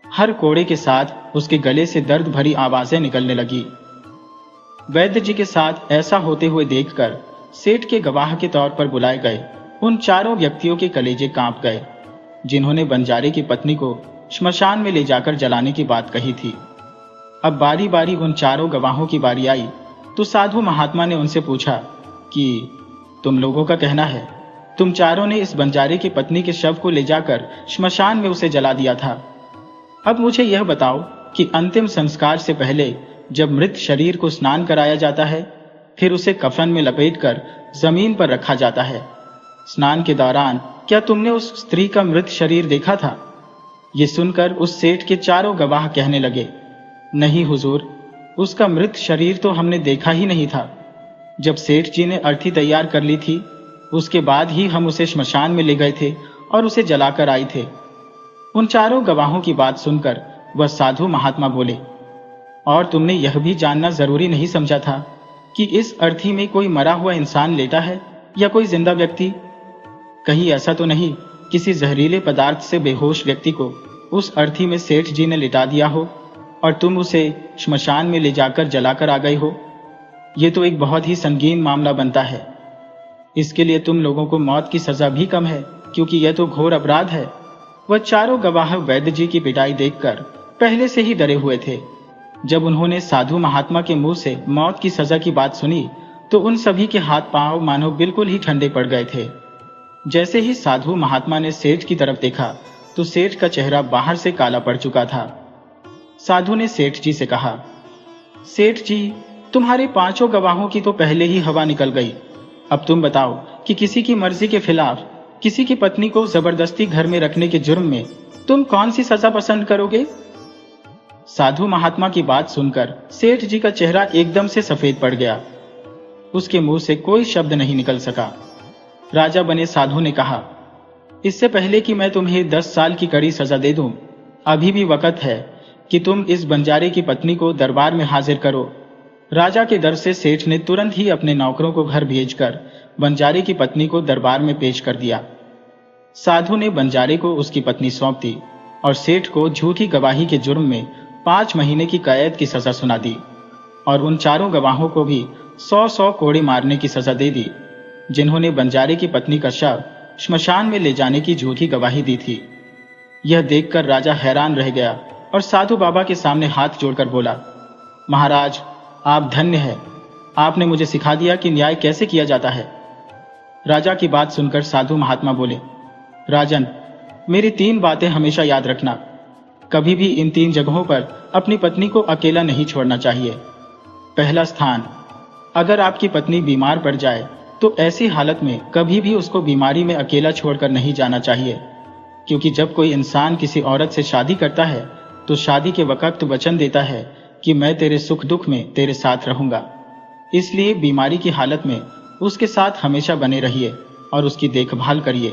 हर कोड़े के साथ उसके गले से दर्द भरी आवाजें निकलने लगी। वैद्य जी के साथ ऐसा होते हुए देखकर सेठ के गवाह के तौर पर बुलाए गए उन चारों व्यक्तियों के कलेजे कांप गए जिन्होंने बंजारे की पत्नी को श्मशान में ले जाकर जलाने की बात कही थी। अब बारी बारी उन चारों गवाहों की बारी आई तो साधु महात्मा ने उनसे पूछा कि तुम लोगों का कहना है, तुम चारों ने इस बंजारे की पत्नी के शव को ले जाकर श्मशान में उसे जला दिया था। अब मुझे यह बताओ कि अंतिम संस्कार से पहले जब मृत शरीर को स्नान कराया जाता है, फिर उसे कफन में लपेटकर जमीन पर रखा जाता है, स्नान के दौरान क्या तुमने उस स्त्री का मृत शरीर देखा था? ये सुनकर उस सेठ के चारों गवाह कहने लगे, नहीं हुजूर, उसका मृत शरीर तो हमने देखा ही नहीं था। जब सेठ जी ने अर्थी तैयार कर ली थी, उसके बाद ही हम उसे श्मशान में ले गए थे और उसे जलाकर आए थे। उन चारों गवाहों की बात सुनकर वह साधु महात्मा बोले, और तुमने यह भी जानना जरूरी नहीं समझा था कि इस अर्थी में कोई मरा हुआ इंसान लेटा है या कोई जिंदा व्यक्ति? कहीं ऐसा तो नहीं किसी जहरीले पदार्थ से बेहोश व्यक्ति को उस अर्थी में सेठ जी ने लिटा दिया हो और तुम उसे श्मशान में ले जाकर जलाकर आ गए हो? यह तो एक बहुत ही संगीन मामला बनता है। इसके लिए तुम लोगों को मौत की सजा भी कम है, क्योंकि यह तो घोर अपराध है। वह चारों गवाह वैद्य जी की पिटाई देखकर पहले से ही डरे हुए थे। जब उन्होंने साधु महात्मा के मुंह से मौत की सजा की बात सुनी तो उन सभी के हाथ पांव मानो बिल्कुल ही ठंडे पड़ गए थे। जैसे ही साधु महात्मा ने सेठ की तरफ देखा तो सेठ का चेहरा बाहर से काला पड़ चुका था। साधु ने सेठ जी से कहा, सेठ जी, तुम्हारे 5 गवाहों की तो पहले ही हवा निकल गई। अब तुम बताओ कि किसी की मर्जी के खिलाफ किसी की पत्नी को जबरदस्ती घर में रखने के जुर्म में तुम कौन सी सजा पसंद करोगे? साधु महात्मा की बात सुनकर सेठ जी का चेहरा एकदम से सफेद पड़ गया। उसके मुंह से कोई शब्द नहीं निकल सका। राजा बने साधु ने कहा, इससे पहले कि मैं तुम्हें 10 साल की कड़ी सजा दे दूं, अभी भी वक्त है कि तुम इस बंजारे की पत्नी को दरबार में हाजिर करो। राजा के डर से सेठ ने तुरंत ही अपने नौकरों को घर भेजकर बंजारे की पत्नी को दरबार में पेश कर दिया। साधु ने बंजारे को उसकी पत्नी सौंप दी और सेठ को झूठी गवाही के जुर्म में 5 महीने की कैद की सजा सुना दी और उन चारों गवाहों को भी 100-100 कोड़े मारने की सजा दे दी, जिन्होंने बंजारे की पत्नी का शव श्मशान में ले जाने की झूठी गवाही दी थी। यह देखकर राजा हैरान रह गया और साधु बाबा के सामने हाथ जोड़कर बोला, महाराज, आप धन्य हैं, आपने मुझे सिखा दिया कि न्याय कैसे किया जाता है। राजा की बात सुनकर साधु महात्मा बोले, राजन, मेरी 3 बातें हमेशा याद रखना। कभी भी इन 3 जगहों पर अपनी पत्नी को अकेला नहीं छोड़ना चाहिए। पहला स्थान, अगर आपकी पत्नी बीमार पड़ जाए तो ऐसी हालत में कभी भी उसको बीमारी में अकेला छोड़कर नहीं जाना चाहिए, क्योंकि जब कोई इंसान किसी औरत से शादी करता है तो शादी के वक्त वचन देता है कि मैं तेरे सुख दुख में तेरे साथ रहूंगा। इसलिए बीमारी की हालत में उसके साथ हमेशा बने रहिए और उसकी देखभाल करिए।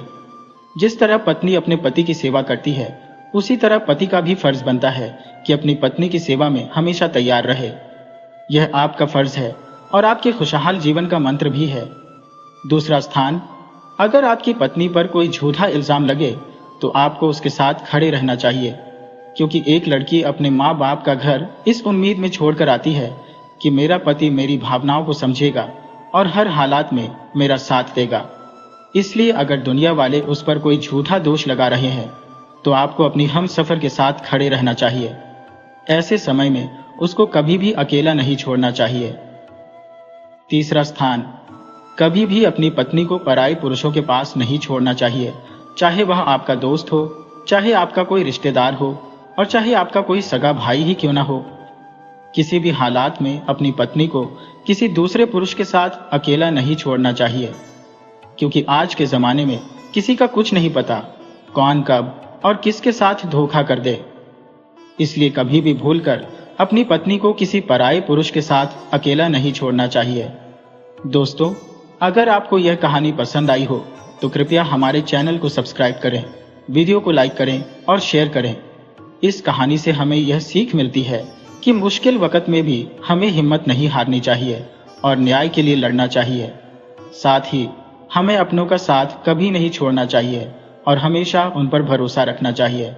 जिस तरह पत्नी अपने पति की सेवा करती है, उसी तरह पति का भी फर्ज बनता है कि अपनी पत्नी की सेवा में हमेशा तैयार रहे। यह आपका फर्ज है और आपके खुशहाल जीवन का मंत्र भी है। दूसरा स्थान, अगर आपकी पत्नी पर कोई झूठा इल्जाम लगे तो आपको उसके साथ खड़े रहना चाहिए, क्योंकि एक लड़की अपने माँ बाप का घर इस उम्मीद में छोड़कर आती है कि मेरा पति मेरी भावनाओं को समझेगा और हर हालात में मेरा साथ देगा। इसलिए अगर दुनिया वाले उस पर कोई झूठा दोष लगा रहे हैं तो आपको अपनी हम सफर के साथ खड़े रहना चाहिए। ऐसे समय में उसको कभी भी अकेला नहीं छोड़ना चाहिए। तीसरा स्थान, कभी भी अपनी पत्नी को पराई पुरुषों के पास नहीं छोड़ना चाहिए, चाहे वह आपका दोस्त हो, चाहे आपका कोई रिश्तेदार हो और चाहे आपका कोई सगा भाई ही क्यों ना हो। किसी भी हालात में अपनी पत्नी को किसी दूसरे पुरुष के साथ अकेला नहीं छोड़ना चाहिए, क्योंकि आज के जमाने में किसी का कुछ नहीं पता, कौन कब और किसके साथ धोखा कर दे। इसलिए कभी भी भूलकर अपनी पत्नी को किसी पराये पुरुष के साथ अकेला नहीं छोड़ना चाहिए। दोस्तों, अगर आपको यह कहानी पसंद आई हो तो कृपया हमारे चैनल को सब्सक्राइब करें, वीडियो को लाइक करें और शेयर करें। इस कहानी से हमें यह सीख मिलती है कि मुश्किल वक्त में भी हमें हिम्मत नहीं हारनी चाहिए और न्याय के लिए लड़ना चाहिए। साथ ही हमें अपनों का साथ कभी नहीं छोड़ना चाहिए और हमेशा उन पर भरोसा रखना चाहिए।